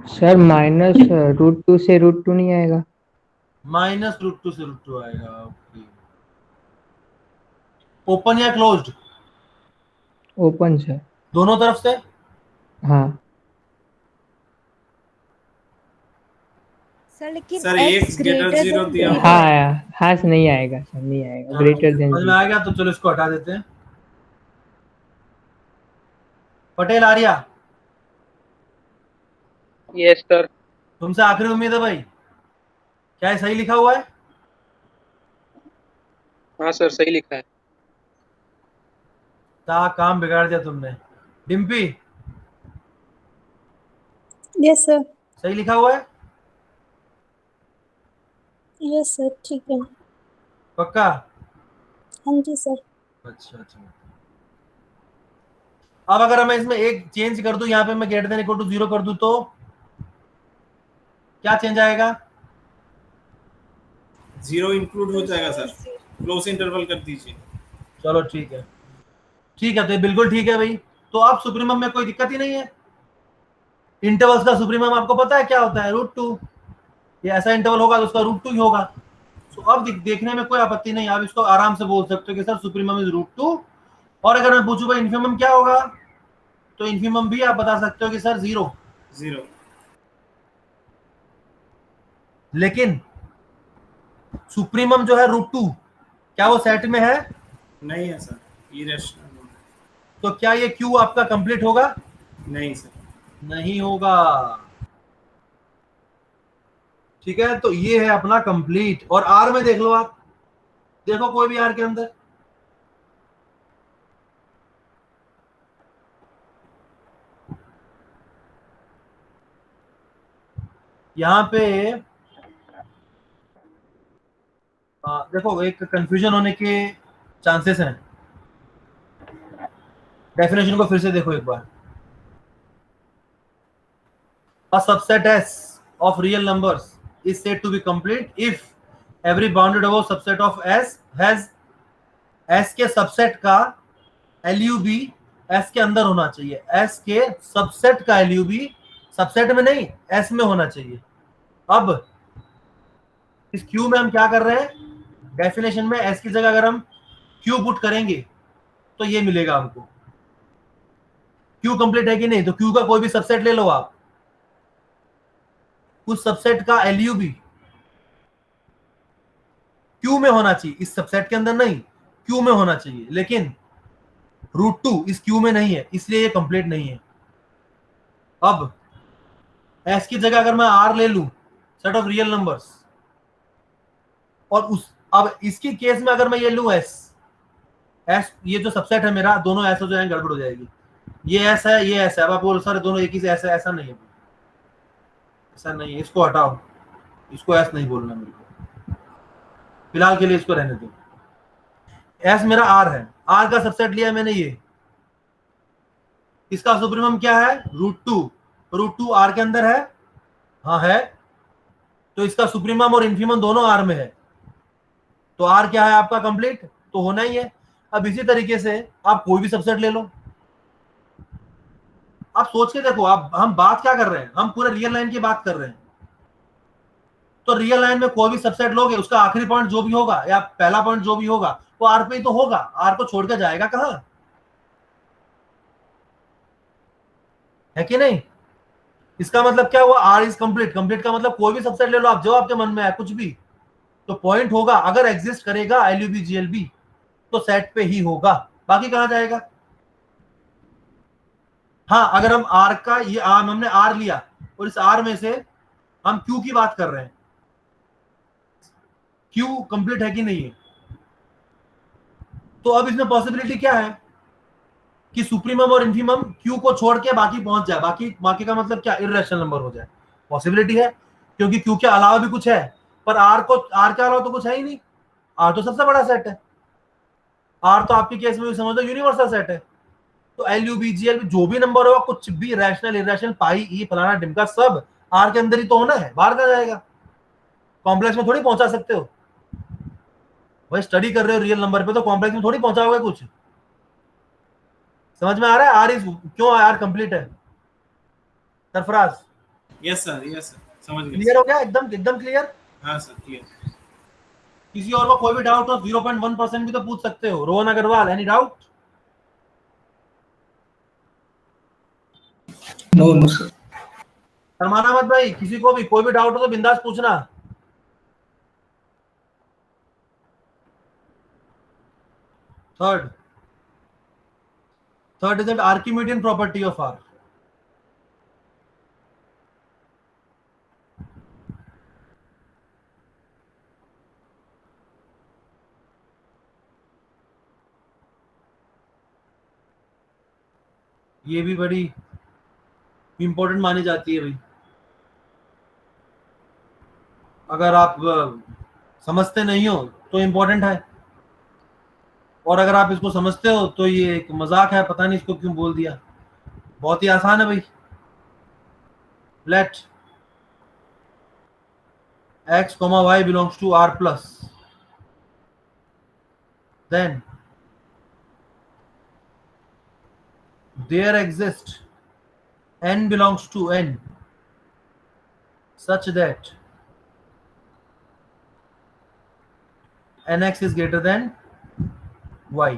सर माइनस √2 से √2 नहीं आएगा। -√2 से √2 आएगा। ओके, ओपन या क्लोज्ड? Open sir. दोनों तरफ से? हाँ सर लेकिन sir x x greater greater 0 than दिया b हुआ है। हाँ हाँ सर, नहीं आएगा सर, नहीं आएगा, चलो ग्रेटर देन समझ में जी। आ गया, तो चलो इसको हटा देते हैं। Patel Arya, yes sir. तुमसे आखिरी उम्मीद है भाई, क्या ये सही लिखा हुआ है? हाँ सर, सही लिखा है। काम बिगाड़ दिया तुमने। Dimpy, yes sir. सही लिखा हुआ है? यस सर, ठीक है। पक्का? हाँ जी सर। अच्छा अच्छा। अब अगर मैं इसमें एक चेंज कर दूं, यहाँ पे मैं ग्रेटर देन इक्वल टू 0 कर दूं, तो क्या चेंज आएगा? 0 इंक्लूड हो जाएगा सर, क्लोज इंटरवल कर दीजिए। चलो ठीक है, ठीक है, तो ये बिल्कुल ठीक है भाई। तो अब सुप्रीमम में कोई दिक्कत ही नहीं है। इंटरवल्स का सुप्रीमम आपको पता है क्या होता है? √2। ये ऐसा इंटरवल होगा तो उसका √2 ही होगा। तो अब देखने में कोई आपत्ति नहीं, आप इसको आराम से बोल सकते हो कि सर सुप्रीमम इज √2। और अगर मैं पूछूं भाई इन्फीमम क्या होगा, तो इन्फीमम भी आप बता सकते हो कि सर 0। 0। लेकिन सुप्रीमम जो है √2, क्या वो सेट में है? नहीं है सर, इरेशनल। तो क्या ये क्यू आपका कंप्लीट होगा? नहीं सर। नहीं होगा। ठीक है, तो ये है अपना कंप्लीट। और आर में देख लो, आप देखो कोई भी आर के अंदर, यहां पे देखो एक कंफ्यूजन होने के चांसेस हैं। डेफिनेशन को फिर से देखो एक बार। A subset S of real numbers is said to be complete if every bounded above subset of S has S के सबसेट का LUB S के अंदर होना चाहिए। S के सबसेट का LUB सबसेट में नहीं, S में होना चाहिए। अब इस Q में हम क्या कर रहे हैं? डेफिनेशन में S की जगह अगर हम Q पुट करेंगे तो ये मिलेगा हमको। Q कंप्लीट है कि नहीं? तो Q का कोई भी सबसेट ले लो आप, उस सबसेट का LUB क्यू में होना चाहिए, इस सबसेट के अंदर नहीं, क्यू में होना चाहिए। लेकिन √2 इस क्यू में नहीं है, इसलिए ये कंप्लीट नहीं है। अब एस की जगह अगर मैं आर ले लूं, सेट ऑफ रियल नंबर्स, और उस अब इसकी केस में अगर मैं ये लूं एस, ये जो सबसेट है मेरा, दोनों ऐसे जो है गड़बड़ हो जाएगी। ये एस है, ये एस है। अब आप बोल सर दोनों एक ही से ऐसा, ऐसा नहीं है, ऐसा नहीं है। इसको हटाओ, इसको एस नहीं बोलना मेरे को, फिलहाल के लिए इसको रहने दो। एस मेरा आर है, आर का सबसेट लिया मैंने ये, इसका सुप्रीमम क्या है? √2। √2 आर के अंदर है? हाँ है। तो इसका सुप्रीमम और इन्फीमम दोनों आर में है, तो आर क्या है आपका? कंप्लीट तो होना ही है। अब इसी तरीके से आप कोई भी सबसेट ले लो, आप सोच के देखो, आप हम बात क्या कर रहे हैं? हम पूरे रियल लाइन की बात कर रहे हैं। तो रियल लाइन में कोई भी सबसेट लोगे, उसका आखिरी पॉइंट जो भी होगा या पहला पॉइंट जो भी होगा वो आर पे ही तो होगा, आर को छोड़कर जाएगा कहां? है कि नहीं? इसका मतलब क्या हुआ? Are is complete. कंप्लीट का मतलब कोई भी सबसेट ले लो आप, जो आपके मन में है कुछ भी, तो पॉइंट होगा। अगर एग्जिस्ट करेगा एलयूबी जीएलबी तो सेट पे ही होगा, बाकी कहां जाएगा? हाँ, अगर हम आर का ये आर, हमने आर लिया और इस आर में से हम क्यू की बात कर रहे हैं, क्यू कंप्लीट है कि नहीं है? तो अब इसमें पॉसिबिलिटी क्या है कि सुप्रीमम और इन्फीमम क्यू को छोड़ के बाकी पहुंच जाए। बाकी का मतलब क्या? इर्रेशनल नंबर हो जाए। पॉसिबिलिटी है, क्योंकि क्यू के अलावा भी कुछ है, पर आर के अलावा तो कुछ है ही नहीं। आर तो सबसे बड़ा सेट है, आर तो आपके केस में भी समझ लो यूनिवर्सल सेट है। तो एलयूबी जीएलबी जो भी नंबर होगा, कुछ भी रैशनल इरेशनल पाई ई फलाना डिमका, सब आर के अंदर ही तो होना है, बाहर का जाएगा? कॉम्प्लेक्स में थोड़ी पहुंचा सकते हो भाई। स्टडी कर रहे हो रियल नंबर पे, तो कॉम्प्लेक्स में थोड़ी पहुंचाओगे कुछ। समझ में आ रहा है? आर इज क्यों आर कंप्लीट है? सरफराज यस सर समझ गए क्लियर हो गया? एकदम एकदम क्लियर? हाँ सर क्लियर। किसी और को कोई भी डाउट हो 0.1% भी तो पूछ सकते हो। Rohan Agrawal, any doubt? No sir. शर्माना मत भाई, किसी को भी कोई भी डाउट हो तो बिंदास पूछना। Third is an Archimedean property of R. ये भी बड़ी इंपॉर्टेंट मानी जाती है भाई। अगर आप समझते नहीं हो तो इंपॉर्टेंट है, और अगर आप इसको समझते हो तो ये एक मजाक है, पता नहीं इसको क्यों बोल दिया। बहुत ही आसान है भाई। Let x, y belongs to r plus, then there exists n belongs to n such that nx is greater than y।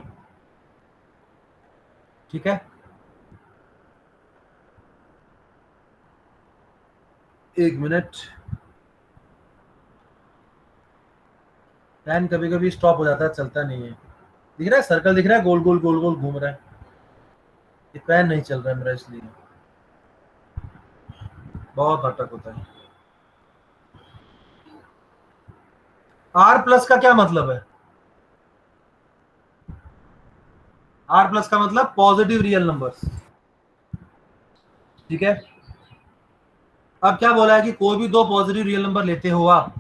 ठीक है? एक मिनट, पेन कभी कभी स्टॉप हो जाता है, चलता नहीं है। दिख रहा है सर्कल, दिख रहा है गोल गोल गोल गोल घूम रहा है। ये पेन नहीं चल रहा है मेरा, इसलिए बहुत नाटक होता है। आर प्लस का क्या मतलब है? आर प्लस का मतलब पॉजिटिव रियल नंबर्स। ठीक है? अब क्या बोला है कि कोई भी दो पॉजिटिव रियल नंबर लेते हो आप,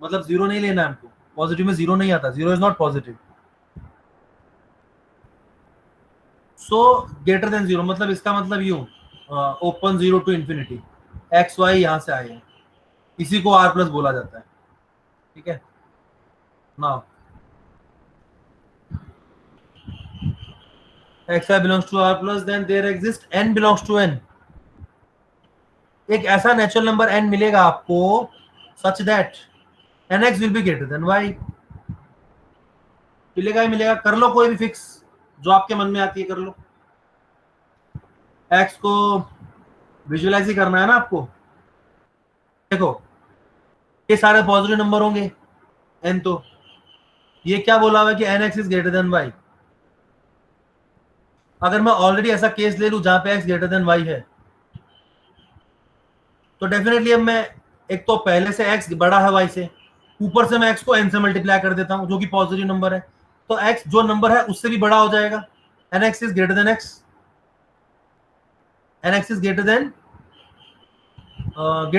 मतलब जीरो नहीं लेना है हमको। पॉजिटिव में जीरो नहीं आता, zero is not positive. So greater than zero, मतलब इसका मतलब यूं, open zero to infinity, x y यहां से आए हैं, इसी को आर प्लस बोला जाता है। ठीक है? Now x y belongs to R plus, then there exist n belongs to n. एक ऐसा नेचुरल नंबर n मिलेगा आपको such that nx will be greater than y। मिलेगा ही मिलेगा। कर लो कोई भी फिक्स जो आपके मन में आती है, कर लो। x को विजुअलाइज ही करना है ना आपको। देखो ये सारे पॉजिटिव नंबर होंगे n, तो ये क्या बोला हुआ है कि nx is greater than y। अगर मैं ऑलरेडी ऐसा केस ले लूं जहां पे x ग्रेटर देन y है, तो डेफिनेटली अब मैं एक तो पहले से x बड़ा है y से, ऊपर से मैं x को n से मल्टीप्लाई कर देता हूं जो कि पॉजिटिव नंबर है, तो x जो नंबर है उससे भी बड़ा हो जाएगा। nx is greater than x, nx is greater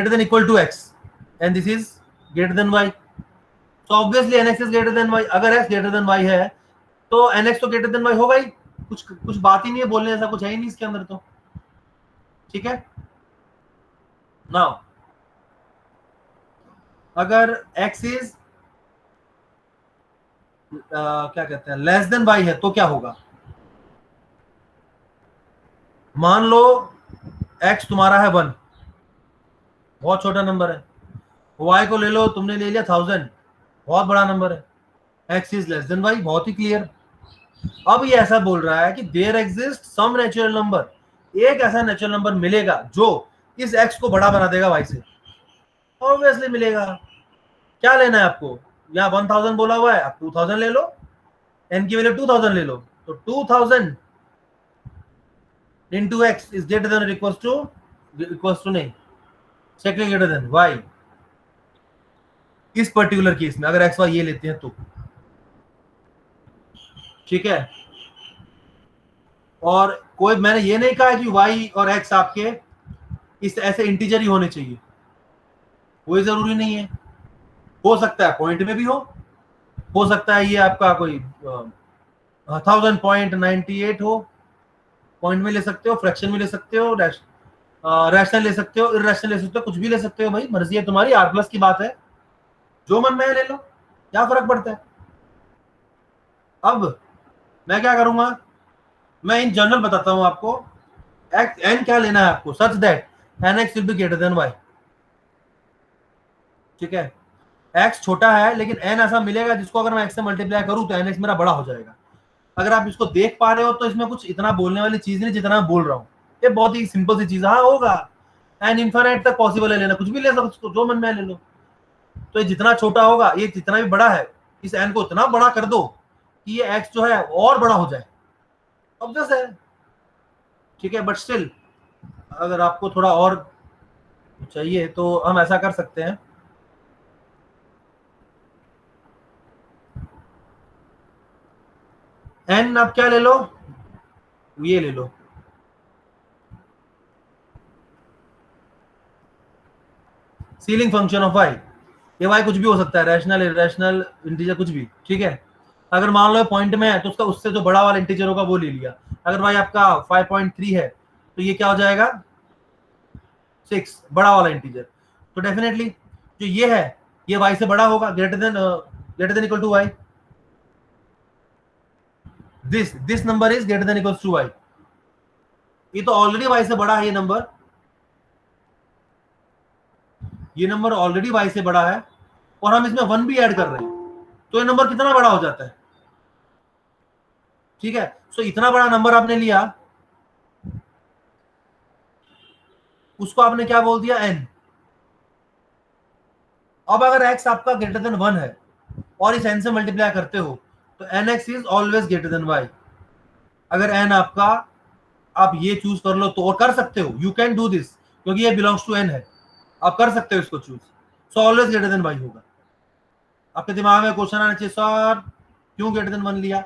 than equal to x, and this is greater than y। तो obviously nx is greater than y। अगर x ग्रेटर देन y है तो nx तो ग्रेटर देन y होगा ही। कुछ बात ही नहीं है, बोलने जैसा कुछ है ही नहीं इसके अंदर तो। ठीक है? नाउ अगर x इज क्या कहते हैं लेस देन y है तो क्या होगा? मान लो x तुम्हारा है 1, बहुत छोटा नंबर है। y को ले लो, तुमने ले लिया 1000, बहुत बड़ा नंबर है। x is less then y, बहुत ही क्लियर। अब ये ऐसा बोल रहा है कि there exist some natural number, एक ऐसा नेचुरल नंबर मिलेगा जो इस x को बड़ा बना देगा y से। ऑब्वियसली मिलेगा। क्या लेना है आपको? यहाँ 1000 बोला हुआ है, आप 2000 ले लो, n की वैल्यू 2000 ले लो, तो 2000 into x is greater than or equals to नहीं, second greater than y। इस पर्टिकुलर केस में अगर x y ये लेते हैं तो ठीक है। और कोई, मैंने ये नहीं कहा कि y और x आपके इस ऐसे इंटीजर ही होने चाहिए, कोई जरूरी नहीं है। हो सकता है पॉइंट में भी हो सकता है ये आपका कोई 1000.98 हो, पॉइंट में ले सकते हो, फ्रैक्शन में ले सकते हो, रैशनल ले सकते हो, इरैशनल ले सकते हो, कुछ भी ले सकते हो भाई, मर्जी है तुम्हारी। आर प्लस की बात है, जो मन में ले लो, क्या फर्क पड़ता है। अब मैं क्या करूंगा, मैं इन जनरल बताता हूं आपको। n क्या लेना है आपको, such that nx will be greater than y. ठीक है, x छोटा है लेकिन n ऐसा मिलेगा जिसको अगर मैं x से मल्टीप्लाई करूं तो nx मेरा बड़ा हो जाएगा। अगर आप इसको देख पा रहे हो तो इसमें कुछ इतना बोलने वाली चीज नहीं जितना मैं बोल रहा हूँ, ये बहुत ही सिंपल सी चीज है। हाँ होगा, एन इन्फिनिट तक पॉसिबल है लेना, कुछ भी ले सकते हो, जो मन में ले लो। तो ये जितना छोटा होगा, ये जितना भी बड़ा है, इस एन को इतना बड़ा कर दो कि ये एक्स जो है और बड़ा हो जाए, ऑब्वियस है। ठीक है, बट स्टिल अगर आपको थोड़ा और चाहिए तो हम ऐसा कर सकते हैं। एन आप क्या ले लो, ये ले लो, सीलिंग फंक्शन ऑफ वाई। ये वाई कुछ भी हो सकता है, रैशनल, इरेशनल, इंटीजर, कुछ भी। ठीक है, अगर मान लो पॉइंट में है तो उसका उससे जो बड़ा वाला इंटीजर होगा वो ले लिया। अगर वाई आपका 5.3 है तो ये क्या हो जाएगा, 6, बड़ा वाला इंटीजर। तो डेफिनेटली जो ये है ये वाई से बड़ा होगा, greater than equal to y. This number is greater than equal to y. ये तो ऑलरेडी वाई से बड़ा है, ये नंबर ऑलरेडी वाई से बड़ा है और हम इसमें 1 भी ऐड कर रहे हैं तो ये नंबर कितना बड़ा हो जाता है। ठीक है, सो इतना बड़ा नंबर आपने लिया, उसको आपने क्या बोल दिया, n। अब अगर x आपका ग्रेटर देन 1 है और इस n से मल्टीप्लाई करते हो तो nx is always greater than y। अगर n आपका, आप ये चूज कर लो तो, और कर सकते हो, यू कैन डू दिस, क्योंकि ये बिलोंग्स टू n है, आप कर सकते हो इसको choose. So always greater than y होगा। आपके दिमाग में क्वेश्चन आना चाहिए, सर क्यों ग्रेटर देन 1 लिया,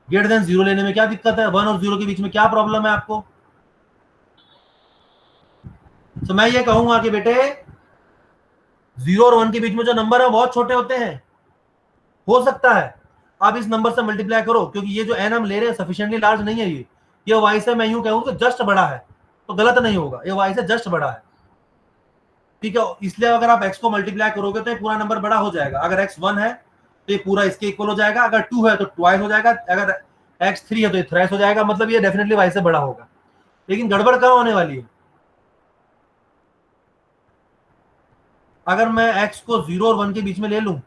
ग्रेटर देन 0 लेने में क्या दिक्कत है, 1 और 0 के बीच में क्या प्रॉब्लम है आपको। तो मैं ये कहूंगा कि बेटे 0 और 1 के बीच में जो नंबर है बहुत छोटे होते हैं, हो सकता है आप इस नंबर से मल्टीप्लाई करो, क्योंकि ये जो n हम ले रहे हैं सफिशिएंटली लार्ज नहीं है, ये y से मैं यूं कहूं कि जस्ट बड़ा है, तो गलत नहीं होगा, ये y से जस्ट बड़ा है। ठीक है, इसलिए अगर आप x को मल्टीप्लाई करोगे तो ये पूरा नंबर बड़ा हो जाएगा। अगर x 1 है तो ये पूरा इसके इक्वल हो जाएगा, अगर 2 है तो ट्वाइस हो जाएगा, अगर x 3 है तो ये थ्राइस हो जाएगा, मतलब ये डेफिनेटली y से बड़ा होगा। लेकिन गड़बड़ कहां होने वाली है, अगर मैं x को 0 और 1 के बीच में ले लूं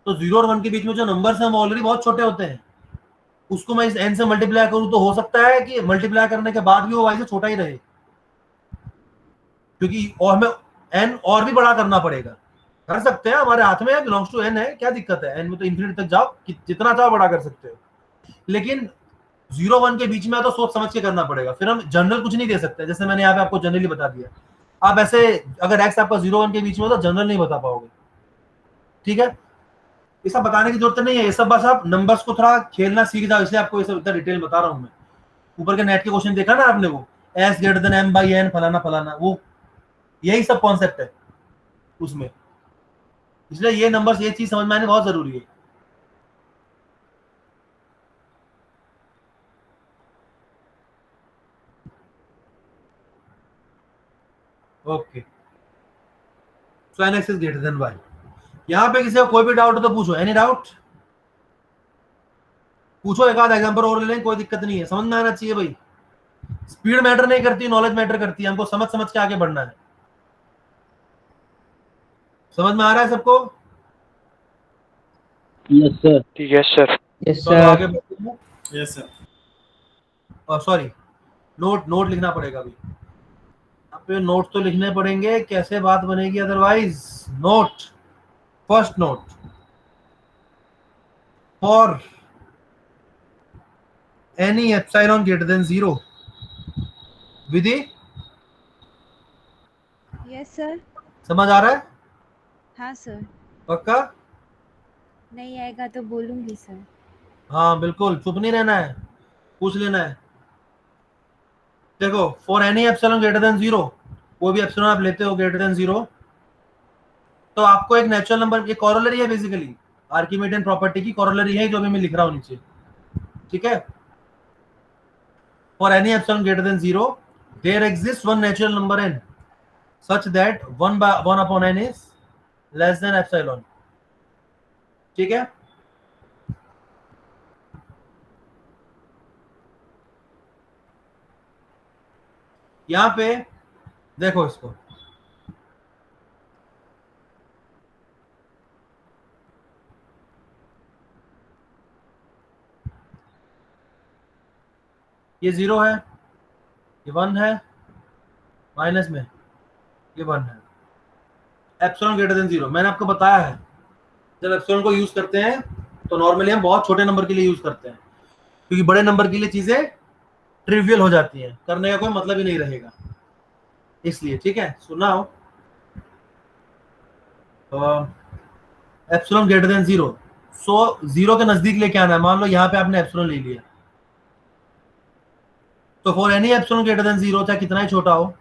तो 0 और 1 के बीच में जो नंबर्स हैं वो ऑलरेडी बहुत छोटे होते हैं, उसको मैं इस n से मल्टीप्लाई करूं तो हो सकता है कि मल्टीप्लाई करने के बाद भी वो y से छोटा ही रहे, क्योंकि और हमें n और भी बड़ा करना पड़ेगा। कर सकते हैं, हमारे हाथ में है, बिलोंग्स टू n है, क्या दिक्कत है, n में तो इन्फिनिटी तक जाओ, जितना चाहो बड़ा कर सकते हो। लेकिन 0 1 के बीच में तो सोच समझ के करना पड़ेगा, फिर हम जनरल कुछ नहीं दे सकते, जैसे मैंने यहाँ पे आपको जनरली बता दिया। आप ऐसे अगर x आपका 0 1 के बीच में तो जनरल नहीं बता पाओगे। ठीक है, ये सब बताने की जरूरत नहीं है, ये सब बस आप नंबर्स को थोड़ा खेलना सीख जाओ, इसलिए आपको ये सब इतना डिटेल बता रहा हूँ मैं। ऊपर के नेट के क्वेश्चन देखा ना आपने, वो s greater than m by n फलाना फलाना, वो यही सब कॉन्सेप्ट है उसमें, इसलिए ये नंबर्स, ये चीज समझ में आनी बहुत जरूरी है। Okay, so nx is greater than y। यहाँ पे किसी को कोई भी डाउट हो तो पूछो, एनी डाउट पूछो, एक आध एग्जांपल और ले लें, कोई दिक्कत नहीं है, समझ में आना चाहिए भाई। स्पीड मैटर नहीं करती, नॉलेज मैटर करती है, हमको समझ समझ के आगे बढ़ना है। समझ में आ रहा है सबको? Yes sir. Yes sir. Yes तो आगे सर। बढ़ते हैं। Yes sir. सॉरी, नोट लिखना पड़ेगा अभी, यहाँ पे नोट तो लिखने पड़ेंगे, कैसे बात बनेगी otherwise. Note, first note, for any epsilon greater than 0, Vidhi yes sir. समझ आ रहा है? हाँ सर। पक्का? नहीं आएगा तो बोलूंगी सर। हाँ बिल्कुल, चुप नहीं रहना है, पूछ लेना है। देखो, for any epsilon greater than 0, कोई भी एप्सिलॉन आप लेते हो ग्रेटर देन 0, तो आपको एक नेचुरल नंबर, ये कॉरोलरी है बेसिकली, आर्किमिडियन प्रॉपर्टी की कॉरोलरी है जो भी मैं लिख रहा हूँ नीचे। ठीक है, for any epsilon greater than 0 there exist one natural number n such that 1 upon n is less than epsilon। ठीक है, यहां पे देखो इसको, ये 0 है, ये 1 है, माइनस में ये 1 है, एप्सिलॉन ग्रेटर देन 0। मैंने आपको बताया है जब एप्सिलॉन को यूज करते हैं तो नॉर्मली हम बहुत छोटे नंबर के लिए यूज करते हैं, क्योंकि बड़े नंबर के लिए चीजें ट्रिवियल हो जाती हैं, करने का कोई मतलब ही नहीं रहेगा, इसलिए। ठीक है, सुना हो, एप्सिलॉन ग्रेटर देन 0, सो 0 के नजदीक लेके आना है। मान लो यहाँ पे आपने एप्सिलॉन ले लिया, तो for any epsilon greater than 0, चाहे कितना ही छोटा हो,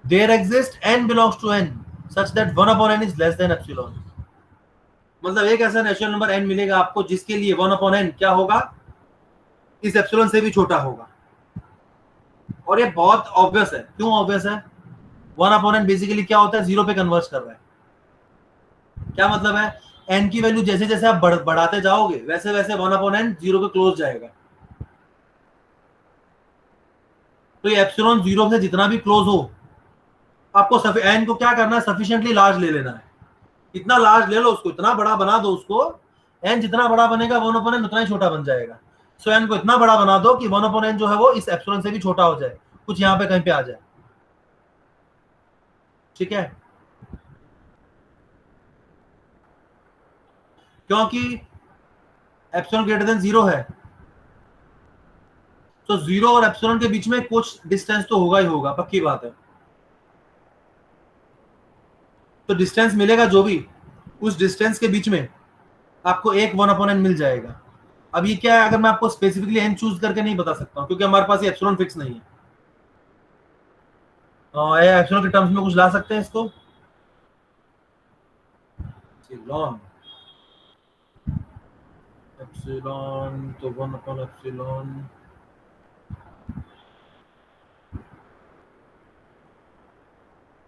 there exist n belongs to n such that 1 upon n is less than epsilon. मतलब एक ऐसा नेचुरल नंबर n मिलेगा आपको जिसके लिए 1 अपॉन n क्या होगा, इस एप्सिलॉन से भी छोटा होगा। और ये बहुत ऑब्वियस है। क्यों ऑब्वियस है? 1 अपॉन n बेसिकली क्या होता है, 0 पे कन्वर्ट कर रहा है। क्या मतलब है, n की वैल्यू जैसे जैसे आप बढ़ाते जाओगे वैसे वैसे 1 अपॉन n 0 के क्लोज जाएगा। तो ये एप्सिलॉन 0 से जितना भी क्लोज हो, आपको n को क्या करना है, सफिशिएंटली लार्ज ले लेना है। इतना लार्ज ले लो उसको, इतना बड़ा बना दो उसको, n जितना बड़ा बनेगा 1 अपॉन n उतना ही छोटा बन जाएगा। सो n को इतना बड़ा बना दो कि 1 अपॉन n जो है वो इस एप्सिलॉन से भी छोटा हो जाए, कुछ यहाँ पे कहीं पे आ जाए। ठीक है, क्योंकि एप्सिलॉन ग्रेटर देन 0 है, तो 0 और एप्सिलॉन के बीच में कुछ डिस्टेंस तो होगा ही होगा, पक्की बात है। तो डिस्टेंस मिलेगा जो भी, उस डिस्टेंस के बीच में आपको एक 1 अपॉन n मिल जाएगा। अब ये क्या है, अगर मैं आपको स्पेसिफिकली n चूज करके नहीं बता सकता हूं, क्योंकि हमारे पास ये एप्सिलॉन फिक्स नहीं है। एप्सिलॉन के टर्म्स में कुछ ला सकते हैं इसको, एप्सिलॉन एप्सिलॉन तो 1 अपॉन एप्सिलॉन,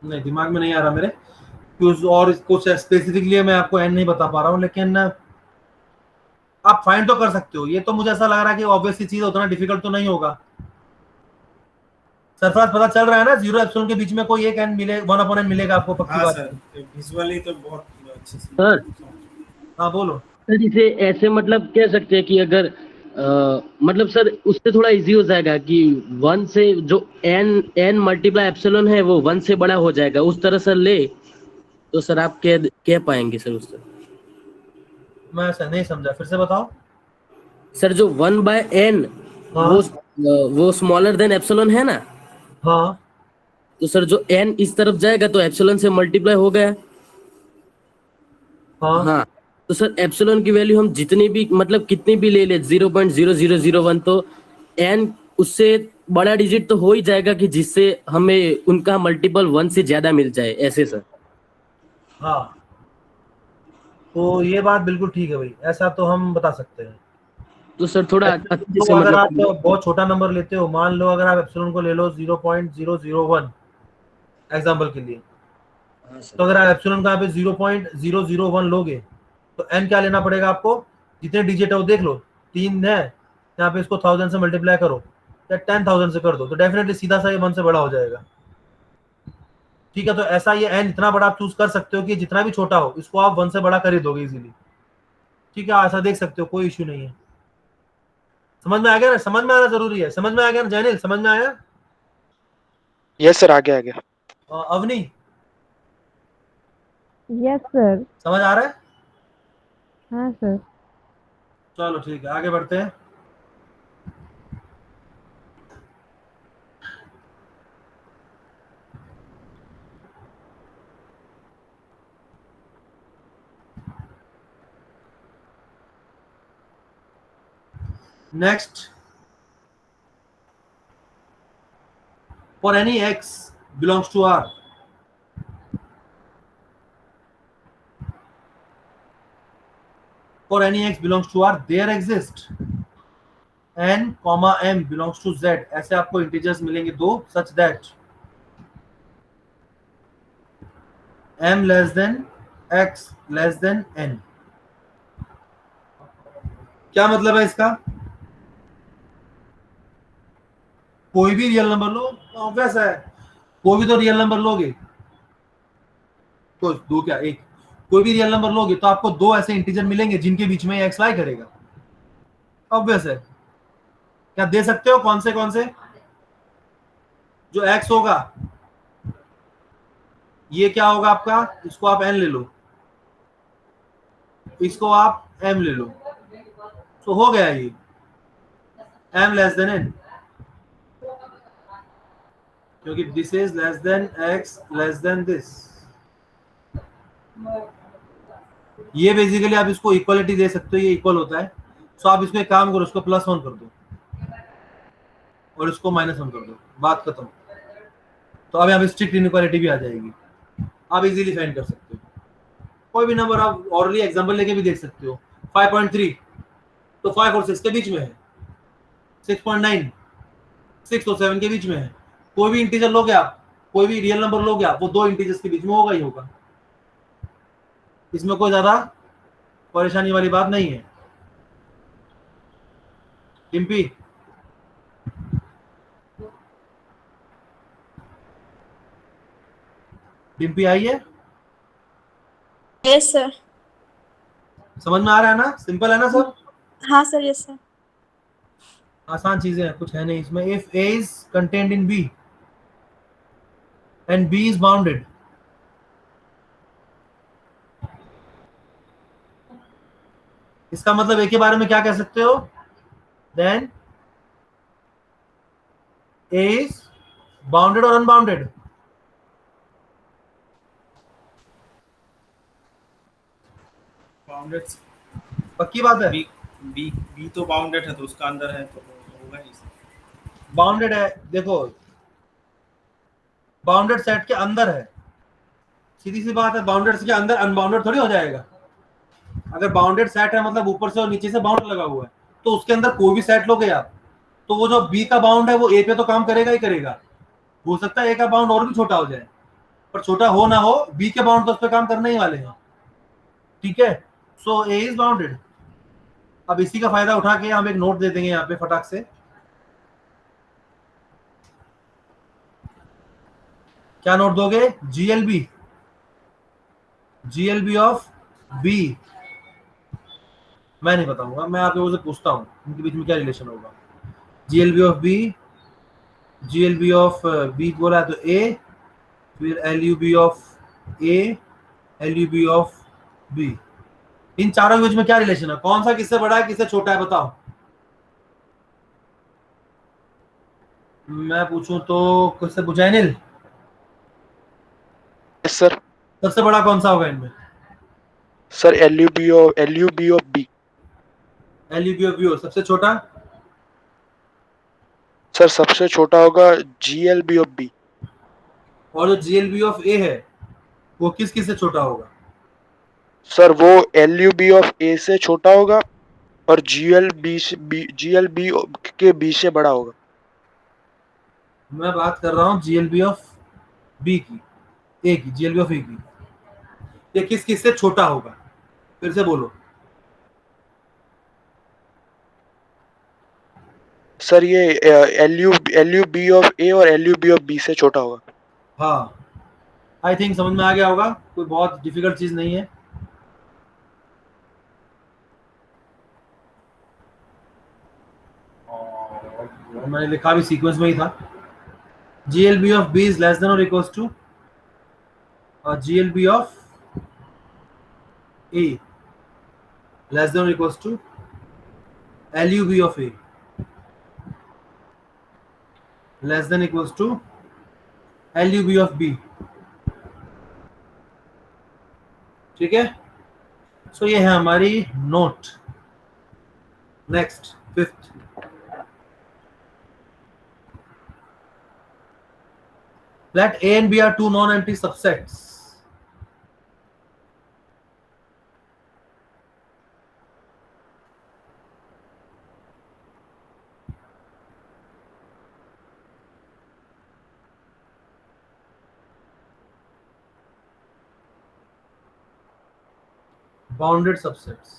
नहीं दिमाग में नहीं आ रहा मेरे, कुछ और कुछ स्पेसिफिकली मैं आपको n नहीं बता पा रहा हूँ, लेकिन आप फाइंड तो कर सकते हो। ये तो मुझे ऐसा लग रहा है कि ऑब्वियस सी चीज, उतना डिफिकल्ट तो नहीं होगा। सरफराज पता चल रहा है ना, 0 एप्सिलॉन के बीच में कोई एक n मिले, 1 अपॉन n मिलेगा आपको, पक्की हाँ बात सर, है। विजुअली तो बहुत अच्छे से। सर हाँ बोलो। सर इसे ऐसे मतलब कह सकते हैं कि अगर मतलब सर उससे थोड़ा इजी हो जाएगा कि 1 से जो n मल्टीप्लाई एप्सिलॉन है वो 1 से बड़ा हो जाएगा, उस तरह सर ले तो सर आप कह पाएंगे सर उससे? मैं ऐसा नहीं समझा, फिर से बताओ। सर जो 1/n हाँ वो स्मॉलर देन एप्सिलॉन है ना, हाँ तो सर जो n इस तरफ जाएगा तो एप्सिलॉन से मल्टीप्लाई हो गया। हाँ हाँ, तो सर एप्सिलॉन की वैल्यू हम जितनी भी मतलब कितनी भी ले ले 0.0001, तो n उससे बड़ा डिजिट तो हो ही जाएगा कि जिससे हमें उनका मल्टीपल 1 से ज्यादा मिल जाए, ऐसे सर। हाँ, तो ये बात बिल्कुल ठीक है भाई, ऐसा तो हम बता सकते हैं। तो सर थोड़ा अच्छे तो से अगर आप मतलब बहुत छोटा नंबर लेते हो, मान लो अगर आप एप्सिलॉन को ले लो 0.001 एग्जांपल के लिए, हाँ सर। तो अगर आप एप्सिलॉन का यहाँ पे 0.001 लोगे तो n क्या लेना पड़ेगा आपको, जितने डिजिट है वो देख लो, 3 है, यहाँ पे इसको 1000 से मल्टीप्लाई करो या 10,000 से कर दो, तो डेफिनेटली सीधा सा ये 1 से बड़ा हो जाएगा। ठीक है, तो ऐसा ये n इतना बड़ा आप चूज कर सकते हो कि जितना भी छोटा हो इसको आप 1 से बड़ा कर ही दोगे इजीली। ठीक है, ऐसा देख सकते हो, कोई इश्यू नहीं है। समझ में आ गया ना, समझ में आना जरूरी है, समझ में आ गया ना जैनिल, समझ में आया? यस सर, आ गया। Avni yes sir. समझ आ रहा है? हाँ सर। चलो ठीक है, आगे बढ़ते हैं। Next, for any x belongs to R, for any x belongs to R, there exist n comma m belongs to z, ऐसे आपको इंटीजर्स मिलेंगे दो, such that m less than x less than n। क्या मतलब है इसका? कोई भी रियल नंबर लो, ऑब्वियस है, कोई भी तो रियल नंबर लोगे, तो दो क्या एक, कोई भी रियल नंबर लोगे तो आपको दो ऐसे इंटीजर मिलेंगे जिनके बीच में एक्स लाई करेगा, ऑब्वियस है। क्या दे सकते हो कौन से? जो एक्स होगा ये क्या होगा आपका, इसको आप एन ले लो, इसको आप एम ले लो, तो हो गया ये एम लेस देन एन, क्योंकि this is less then x less than this. ये बेसिकली आप इसको इक्वलिटी दे सकते हो, ये इक्वल होता है। सो आप इसको एक काम करो, इसको +1 कर दो और इसको -1 कर दो, बात खत्म। तो अब यहाँ पे स्ट्रिक्ट इनइक्वालिटी भी आ जाएगी, आप इजीली फाइंड कर सकते हो। कोई भी नंबर आप ऑरली एग्जांपल लेके भी देख सकते हो। 5.3 तो 5 और 6 के बीच में है, 6.9 6 और 7 के बीच में है। कोई भी इंटीजर लोगे आप, कोई भी रियल नंबर लोगे आप, वो दो इंटीजर्स के बीच में होगा ही होगा, इसमें कोई ज्यादा परेशानी वाली बात नहीं है। टिम्पी टिम्पी आई है, यस सर। समझ में आ रहा है ना, सिंपल है ना सब, हाँ सर, यस सर। आसान चीजें हैं, कुछ है नहीं इसमें। If a is contained in b and b is bounded, इसका मतलब ए के बारे में क्या कह सकते हो, देन ए इज बाउंडेड और अनबाउंडेड। बाउंडेड, पक्की बात है, बी बी बी तो बाउंडेड है तो उसका अंदर है तो होगा ही। बाउंडेड है, देखो बाउंडेड सेट के अंदर है, सीधी सी बात है। बाउंडेड के अंदर अनबाउंडेड थोड़ी हो जाएगा। अगर बाउंडेड सेट है मतलब ऊपर से और नीचे से बाउंड लगा हुआ है, तो उसके अंदर कोई भी सेट लोगे आप, तो वो जो बी का बाउंड है वो ए पे तो काम करेगा ही करेगा। हो सकता है ए का बाउंड और भी छोटा हो जाए, पर छोटा हो ना हो बी के बाउंड तो उस पर काम करने ही वाले हैं, ठीक है। सो ए इज बाउंडेड। अब इसी का फायदा उठा के हम एक नोट दे देंगे यहाँ पे फटाक से। क्या नोट दोगे, जीएलबी, जीएलबी ऑफ बी। मैं नहीं बताऊंगा, मैं आप लोगों से पूछता हूँ इनके बीच में क्या रिलेशन होगा। GLB of b, GLB of b बोला है तो ए, फिर LUB of a, LUB of b. इन चारों के बीच में क्या रिलेशन है, कौन सा किससे बड़ा है किससे छोटा है बताओ। मैं पूछूं तो किससे पूछा है, नील यस सर। सबसे बड़ा कौन सा होगा इनमें, sir LUB of B. LUB of B. और सबसे छोटा, सर सबसे छोटा होगा जीएलबी ऑफ बी। और जो जीएलबी ऑफ ए है वो किस किस से छोटा होगा, सर वो एलयूबी ऑफ ए से छोटा होगा और जीएलबी के बी से बड़ा होगा। मैं बात कर रहा हूँ जीएलबी ऑफ बी की, ए की, जीएलबी ऑफ ए की, ये किस किस से छोटा होगा, फिर से बोलो। सर ये एलयूबी ऑफ ए और एलयूबी ऑफ बी से छोटा होगा। हाँ, आई थिंक समझ में आ गया होगा, कोई बहुत डिफिकल्ट चीज नहीं है। और मैंने लिखा भी सीक्वेंस में ही था। GLB of B is less than और equals to GLB of A less than और equals to LUB of A less than equals to LUB of B, ठीक है। सो ये है हमारी note. Next, fifth, let A and B are two non-empty subsets. Bounded subsets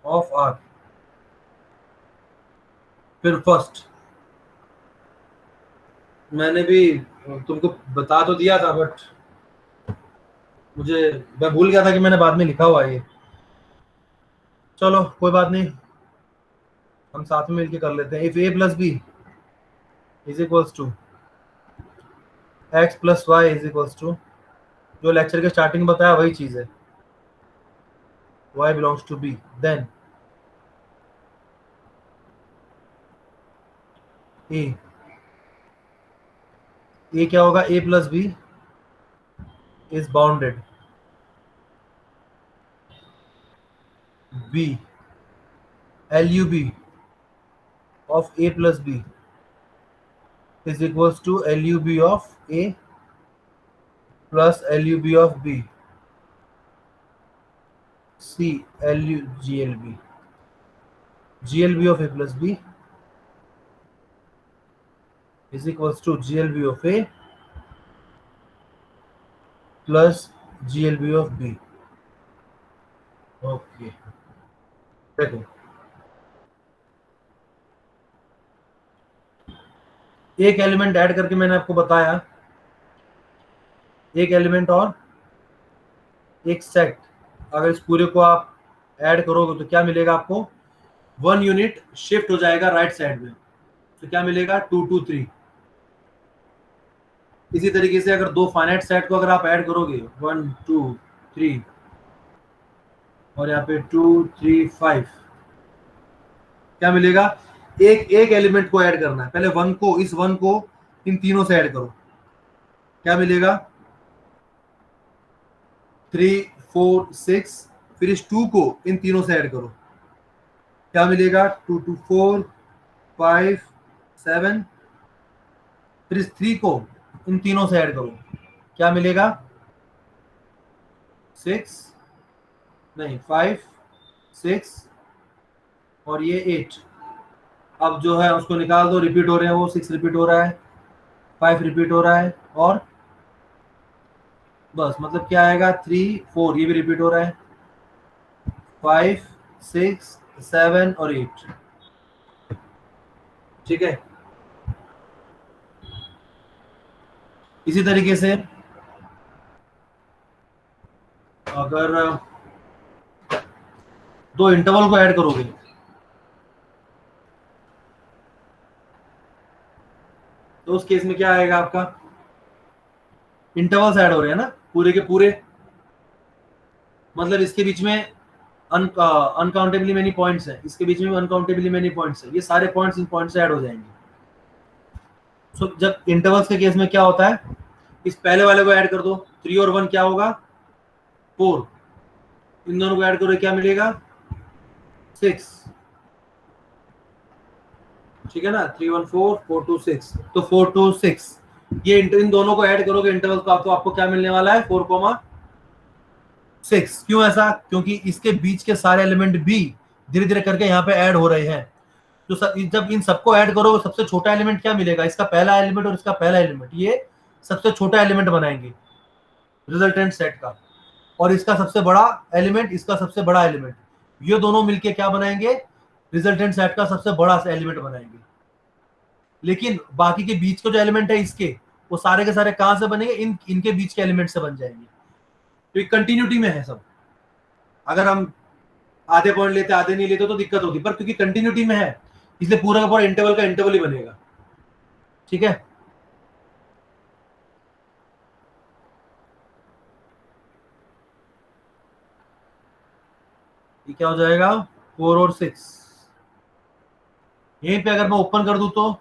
of R. फिर first मैंने भी तुमको बता तो दिया था, बट मैं भूल गया था कि मैंने बाद में लिखा हुआ है ये। चलो कोई बात नहीं, हम साथ में मिलके कर लेते हैं। If a plus b is equals to x plus y is equals to, जो लेक्चर के स्टार्टिंग में बताया वही चीज है, y belongs to b, then a क्या होगा, a plus b is bounded b LUB of a plus b is equals to LUB of a plus LUB of b, C GLB of a plus b is equals to GLB of a plus GLB of b. Okay देखो, एक element add करके मैंने आपको बताया, एक element और एक set, अगर इस पूरे को आप ऐड करोगे तो क्या मिलेगा आपको, 1 यूनिट शिफ्ट हो जाएगा राइट साइड में, तो क्या मिलेगा 2 2 3। इसी तरीके से अगर दो फाइनाइट सेट को अगर आप ऐड करोगे 1 2 3 और यहाँ पे 2 3 5, क्या मिलेगा, एक एलिमेंट को ऐड करना है, पहले 1 को, इस 1 को इन तीनों से ऐड करो, क्या मिलेगा 3 4 6, फिर इस 2 को इन तीनों से ऐड करो, क्या मिलेगा 2 2 4 5 7, फिर इस 3 को इन तीनों से ऐड करो, क्या मिलेगा 6 नहीं 5 6 और ये 8। अब जो है उसको निकाल दो, रिपीट हो रहे हैं वो, 6 रिपीट हो रहा है, 5 रिपीट हो रहा है, और बस मतलब क्या आएगा 3 4, ये भी रिपीट हो रहा है, 5 6 7 और 8। ठीक है, इसी तरीके से अगर दो इंटरवल को ऐड करोगे तो उस केस में क्या आएगा आपका, इंटरवल्स ऐड हो रहे हैं ना पूरे के पूरे, मतलब इसके बीच में अनकाउंटेबली मेनी पॉइंट्स हैं, इसके बीच में अनकाउंटेबली मेनी पॉइंट्स हैं, ये सारे पॉइंट्स इन पॉइंट्स से ऐड हो जाएंगे। सो जब इंटरवल्स के केस में क्या होता है, इस पहले वाले को ऐड कर दो, 3 और 1 क्या होगा 4, इन दोनों को ऐड करो क्या मिलेगा 6, ठीक है ना, 3 1 4 4 2 6, तो 4 2 6, ये इन दोनों को ऐड करोगे इंटरवल को, आपको क्या मिलने वाला है 4,6। क्यों ऐसा, क्योंकि इसके बीच के सारे एलिमेंट भी धीरे धीरे करके यहाँ पे ऐड हो रहे हैं, तो जब इन सबको ऐड करोगे सबसे छोटा एलिमेंट क्या मिलेगा, इसका पहला एलिमेंट और इसका पहला एलिमेंट, ये सबसे छोटा एलिमेंट बनाएंगे रिजल्टेंट सेट का, और इसका सबसे बड़ा एलिमेंट, इसका सबसे बड़ा एलिमेंट, ये दोनों मिलके क्या बनाएंगे, रिजल्टेंट सेट का सबसे बड़ा एलिमेंट बनाएंगे। लेकिन बाकी के बीच के जो एलिमेंट है इसके, वो सारे के सारे कहां से बनेंगे, इनके बीच के एलिमेंट से बन जाएंगे, तो ये कंटिन्यूटी में है सब। अगर हम आधे पॉइंट लेते आधे नहीं लेते तो दिक्कत होती, पर क्योंकि कंटिन्यूटी में है इसलिए पूरा का पूरा इंटरवल का इंटरवल ही बनेगा। ठीक है, ये क्या हो जाएगा 4 और 6, यहीं पे अगर मैं ओपन कर दूं तो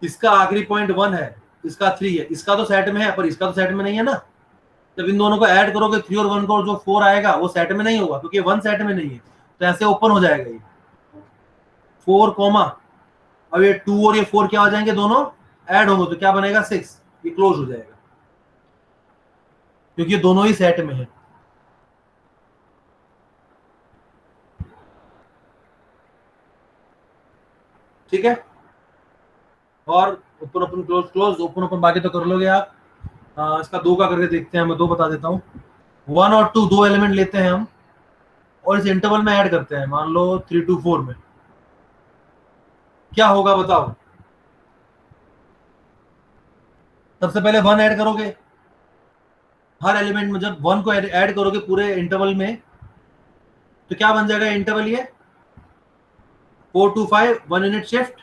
इसका आखिरी पॉइंट 1 है, इसका 3 है, इसका तो सेट में है पर इसका तो सेट में नहीं है ना। जब इन दोनों को ऐड करोगे 3 और 1 को, जो 4 आएगा वो सेट में नहीं होगा क्योंकि 1 सेट में नहीं है, तो ऐसे ओपन हो जाएगा ये 4 कॉमा, अब ये 2 और ये 4 क्या हो जाएंगे, दोनों ऐड होंगे तो क्या बनेगा 6, ये क्लोज हो जाएगा क्योंकि ये दोनों ही सेट में है। ठीक है, और open open close close, open open बाकी तो कर लोगे आप। इसका 2 का करके देखते हैं, मैं 2 बता देता हूँ। 1 और 2 दो एलिमेंट लेते हैं हम, और इस इंटरवल में ऐड करते हैं, मान लो 3 to 4 में, क्या होगा बताओ? सबसे पहले 1 ऐड करोगे हर एलिमेंट में, जब 1 को ऐड करोगे पूरे इंटरवल में तो क्या बन जाएगा इंटरवल? ये 4 to 5 1 यूनिट शिफ्ट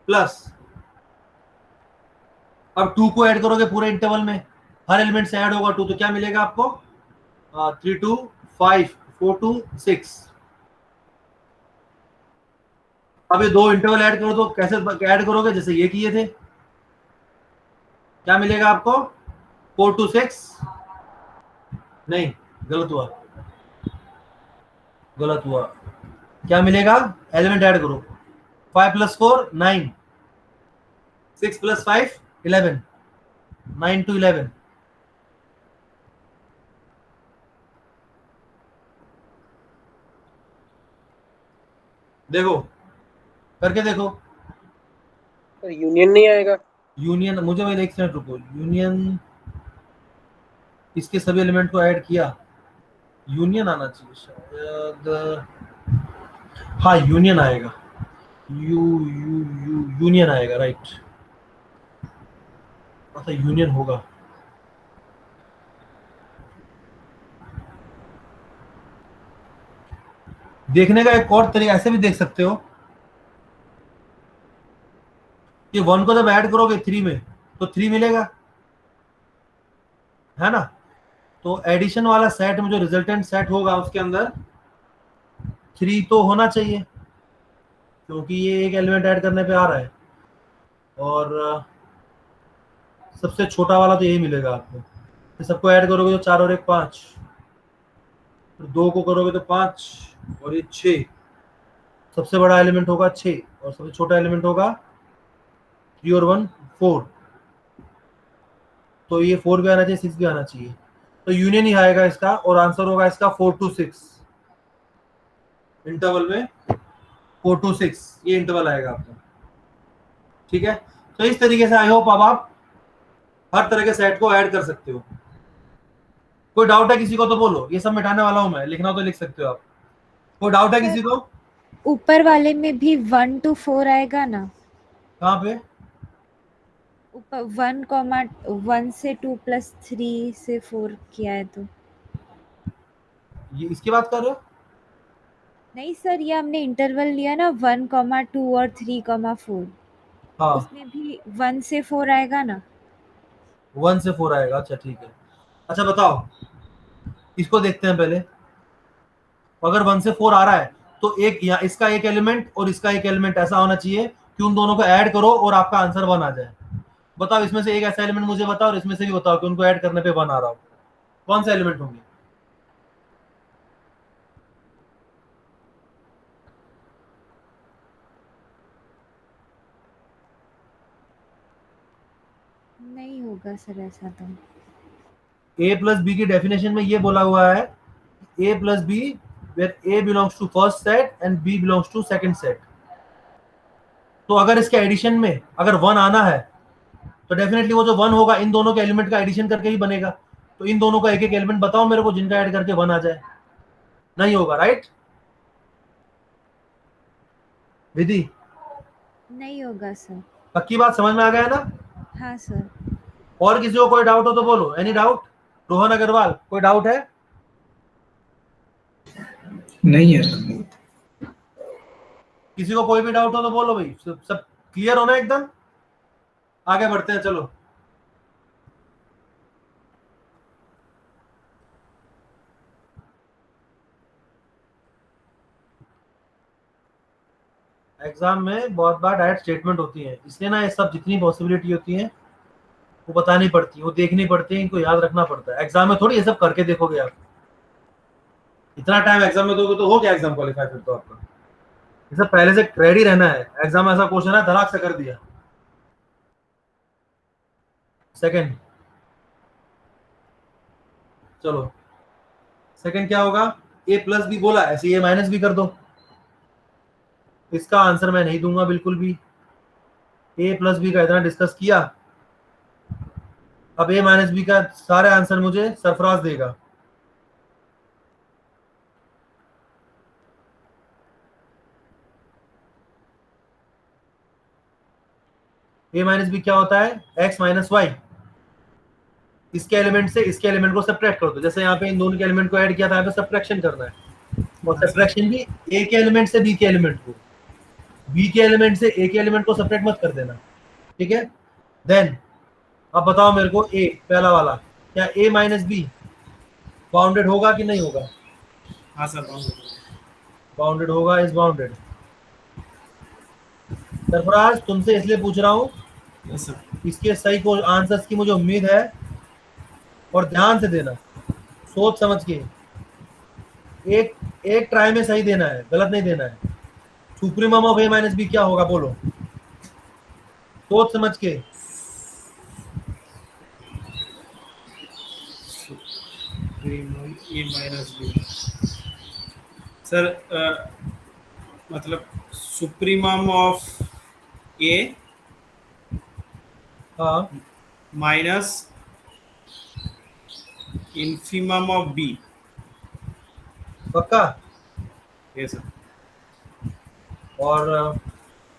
प्लस, अब 2 को ऐड करोगे पूरे इंटरवल में, हर एलिमेंट से ऐड होगा 2, तो क्या मिलेगा आपको? 3 to 5 4 to 6। अब ये 2 इंटरवल ऐड करो तो कैसे ऐड करोगे? जैसे ये किए थे, क्या मिलेगा आपको? 4 to 6, नहीं गलत हुआ, गलत हुआ, क्या मिलेगा? एलिमेंट ऐड करो, 5 plus 4 9, 6 plus 5 11, 9 to 11। देखो करके देखो, यूनियन नहीं आएगा। यूनियन, मुझे वही एक सेकंड रुको, यूनियन इसके सभी एलिमेंट को ऐड किया, यूनियन आना चाहिए शायद, हाँ यूनियन आएगा, यूनियन आएगा, राइट, अच्छा यूनियन होगा। देखने का एक और तरीका, ऐसे भी देख सकते हो कि 1 को जब ऐड करोगे 3 में तो 3 मिलेगा, है ना? तो एडिशन वाला सेट में जो रिजल्टेंट सेट होगा उसके अंदर 3 तो होना चाहिए, क्योंकि ये एक एलिमेंट ऐड करने पे आ रहा है, और सबसे छोटा वाला तो यही मिलेगा आपको। तो सबको ऐड करोगे तो 4 और 1 5, फिर 2 को करोगे तो 5 और ये 6, सबसे बड़ा एलिमेंट होगा 6 और सबसे छोटा एलिमेंट होगा 3 और 1 4, तो ये 4 भी आना चाहिए, 6 भी आना चाहिए, तो यूनियन ही आएगा इसका, और आंसर होगा इसका 4 to 6, इंटरवल में 4 to 6 ये इंटरवल आएगा आपका, ठीक है? तो इस तरीके से आई होप अब आप हर तरह के सेट को ऐड कर सकते हो। कोई डाउट है किसी को तो बोलो, ये सब मिटाने वाला हूं मैं, लिखना तो लिख सकते हो आप। कोई डाउट है किसी को? ऊपर वाले में भी 1 to 4 आएगा ना? कहाँ पे? ऊपर 1 से 2 plus 3 से 4 किया है तो ये इसकी बात कर रहे हो? नहीं सर, ये हमने इंटरवल लिया ना 1, 2 और 3, 4, हाँ उसमें भी 1 से 4 आएगा ना? 1 से 4 आएगा, अच्छा ठीक है। अच्छा बताओ, इसको देखते हैं पहले। अगर 1 से 4 आ रहा है तो एक यहाँ इसका एक एलिमेंट और इसका एक एलिमेंट ऐसा होना चाहिए कि उन दोनों को ऐड करो और आपका आंसर 1 आ जाए। बताओ इसमें से एक ऐसा एलिमेंट मुझे बताओ, और इसमें से भी बताओ कि उनको ऐड करने पे 1 आ रहा हो, कौन से एलिमेंट होंगे? नहीं होगा सर ऐसा तो। a प्लस बी की डेफिनेशन में ये बोला हुआ है a plus b where a belongs to first set and b belongs to second set. तो अगर इसके एडिशन में अगर 1 आना है तो डेफिनेटली वो जो 1 होगा इन दोनों के एलिमेंट का एडिशन करके ही बनेगा। तो इन दोनों का एक एक एलिमेंट बताओ मेरे को जिनका ऐड करके 1 आ जाए। नहीं होगा, राइट विधि? नहीं होगा सर। पक्की बात समझ में आ गया ना? हाँ सर। और किसी को कोई डाउट हो तो बोलो, एनी डाउट? रोहन अग्रवाल, कोई डाउट है? नहीं है। किसी को कोई भी डाउट हो तो बोलो भाई, सब क्लियर होना एकदम? आगे बढ़ते हैं, चलो। एग्जाम में बहुत बार डायरेक्ट स्टेटमेंट होती है, इसलिए ना ये सब जितनी पॉसिबिलिटी होती है वो बतानी पड़ती है, वो देखनी पड़ती है, इनको याद रखना पड़ता है। एग्जाम में थोड़ी ये सब करके देखोगे आप, इतना टाइम एग्जाम में दोगे तो हो गया एग्जाम क्वालिफाई फिर तो आपका। ये सब पहले से रेडी रहना है, एग्जाम में ऐसा क्वेश्चन है धड़ाक से कर दिया। सेकंड, चलो सेकंड क्या होगा? a प्लस बी बोला, ऐसे a माइनस बी कर दो। इसका आंसर मैं नहीं दूंगा बिल्कुल भी, a प्लस बी का इतना डिस्कस किया, अब a माइनस बी का सारे आंसर मुझे सरफराज देगा। ए माइनस बी क्या होता है, एक्स माइनस वाई। इसके एलिमेंट से इसके एलिमेंट को सब्ट्रैक्ट कर दो, जैसे यहाँ पे इन दोनों के एलिमेंट को ऐड किया था, यहाँ पे सब्ट्रैक्शन करना है, और सब्ट्रैक्शन भी ए के एलिमेंट से बी के एलिमेंट को, बी के एलिमेंट से ए के एलिमेंट को सब्ट्रैक्ट मत कर देना, ठीक है। देन अब बताओ मेरे को, ए पहला वाला, क्या ए माइनस बी बाउंडेड होगा कि नहीं होगा? हाँ सर, बाउंडेड होगा, इज बाउंडेड। सरफराज तुमसे इसलिए पूछ रहा हूँ, यस सर, इसके सही को आंसर्स की मुझे उम्मीद है, और ध्यान से देना, सोच समझ के, एक एक ट्राई में सही देना है, गलत नहीं देना है। Supremum of A minus B क्या होगा, बोलो, सोच समझ के। ए माइनस बी सर, मतलब सुप्रीमम ऑफ ए हाँ, माइनस इन्फीमम ऑफ बी। पक्का? यस सर, और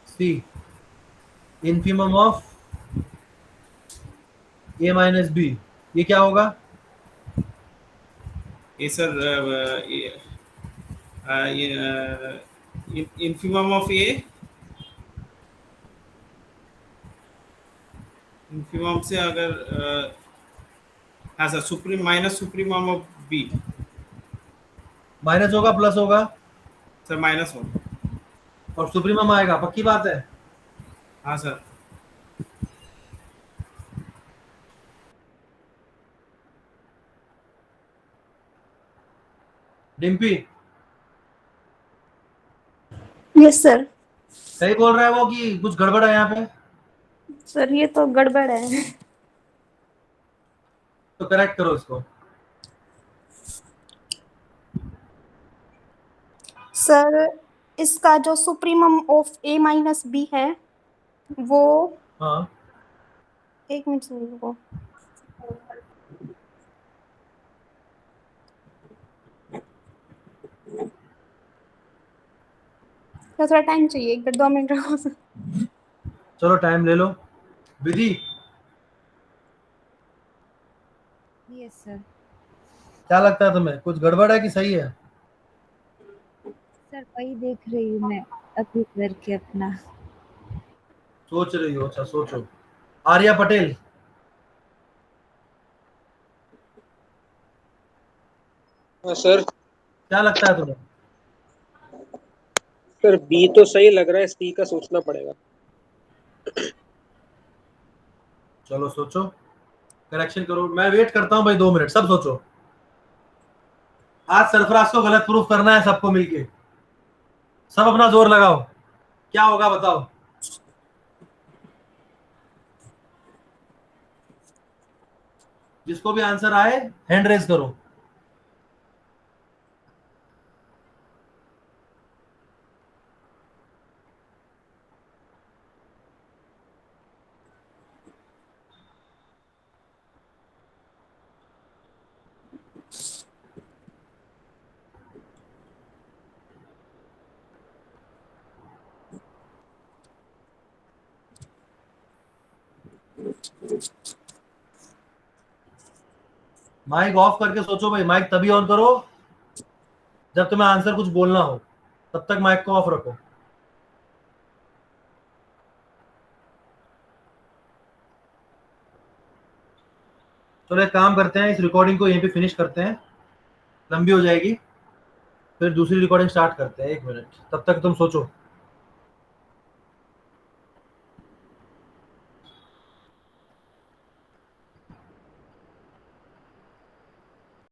C infimum of A minus B, ये क्या होगा? ये sir, infimum of A, infimum से अगर हाँ sir, supreme minus supremum of B. Minus होगा प्लस होगा? सर माइनस हो। और सुप्रीमम आएगा, पक्की बात है? हाँ सर, डिम्पी यस सर। सही बोल रहा है वो कि कुछ गड़बड़ है यहाँ पे? सर ये तो गड़बड़ है। तो करेक्ट करो इसको। सर इसका जो supremum of A minus b है वो, हाँ, एक मिनट से रुको। थोड़ा टाइम चाहिए, 1-2 मिनट रखो सर। चलो टाइम ले लो। विधि, यस सर। क्या लगता है तुम्हें, कुछ गड़बड़ है कि सही है? सर वही देख रही हूँ मैं अभी करके अपना। सोच रही हो, अच्छा सोचो। आर्या पटेल, सर क्या लगता है तुम्हें? सर बी तो सही लग रहा है, सी का सोचना पड़ेगा। चलो सोचो, करेक्शन करो, मैं वेट करता हूँ भाई 2 मिनट, सब सोचो। आज सरफराज को गलत प्रूफ करना है सबको मिलके, सब अपना जोर लगाओ, क्या होगा बताओ। जिसको भी आंसर आए हैंड रेज करो। माइक ऑफ करके सोचो भाई, माइक तभी ऑन करो जब तुम्हें आंसर कुछ बोलना हो, तब तक माइक को ऑफ रखो। चलो एक काम करते हैं, इस रिकॉर्डिंग को यहीं पे फिनिश करते हैं, लंबी हो जाएगी, फिर दूसरी रिकॉर्डिंग स्टार्ट करते हैं। 1 मिनट, तब तक तुम सोचो।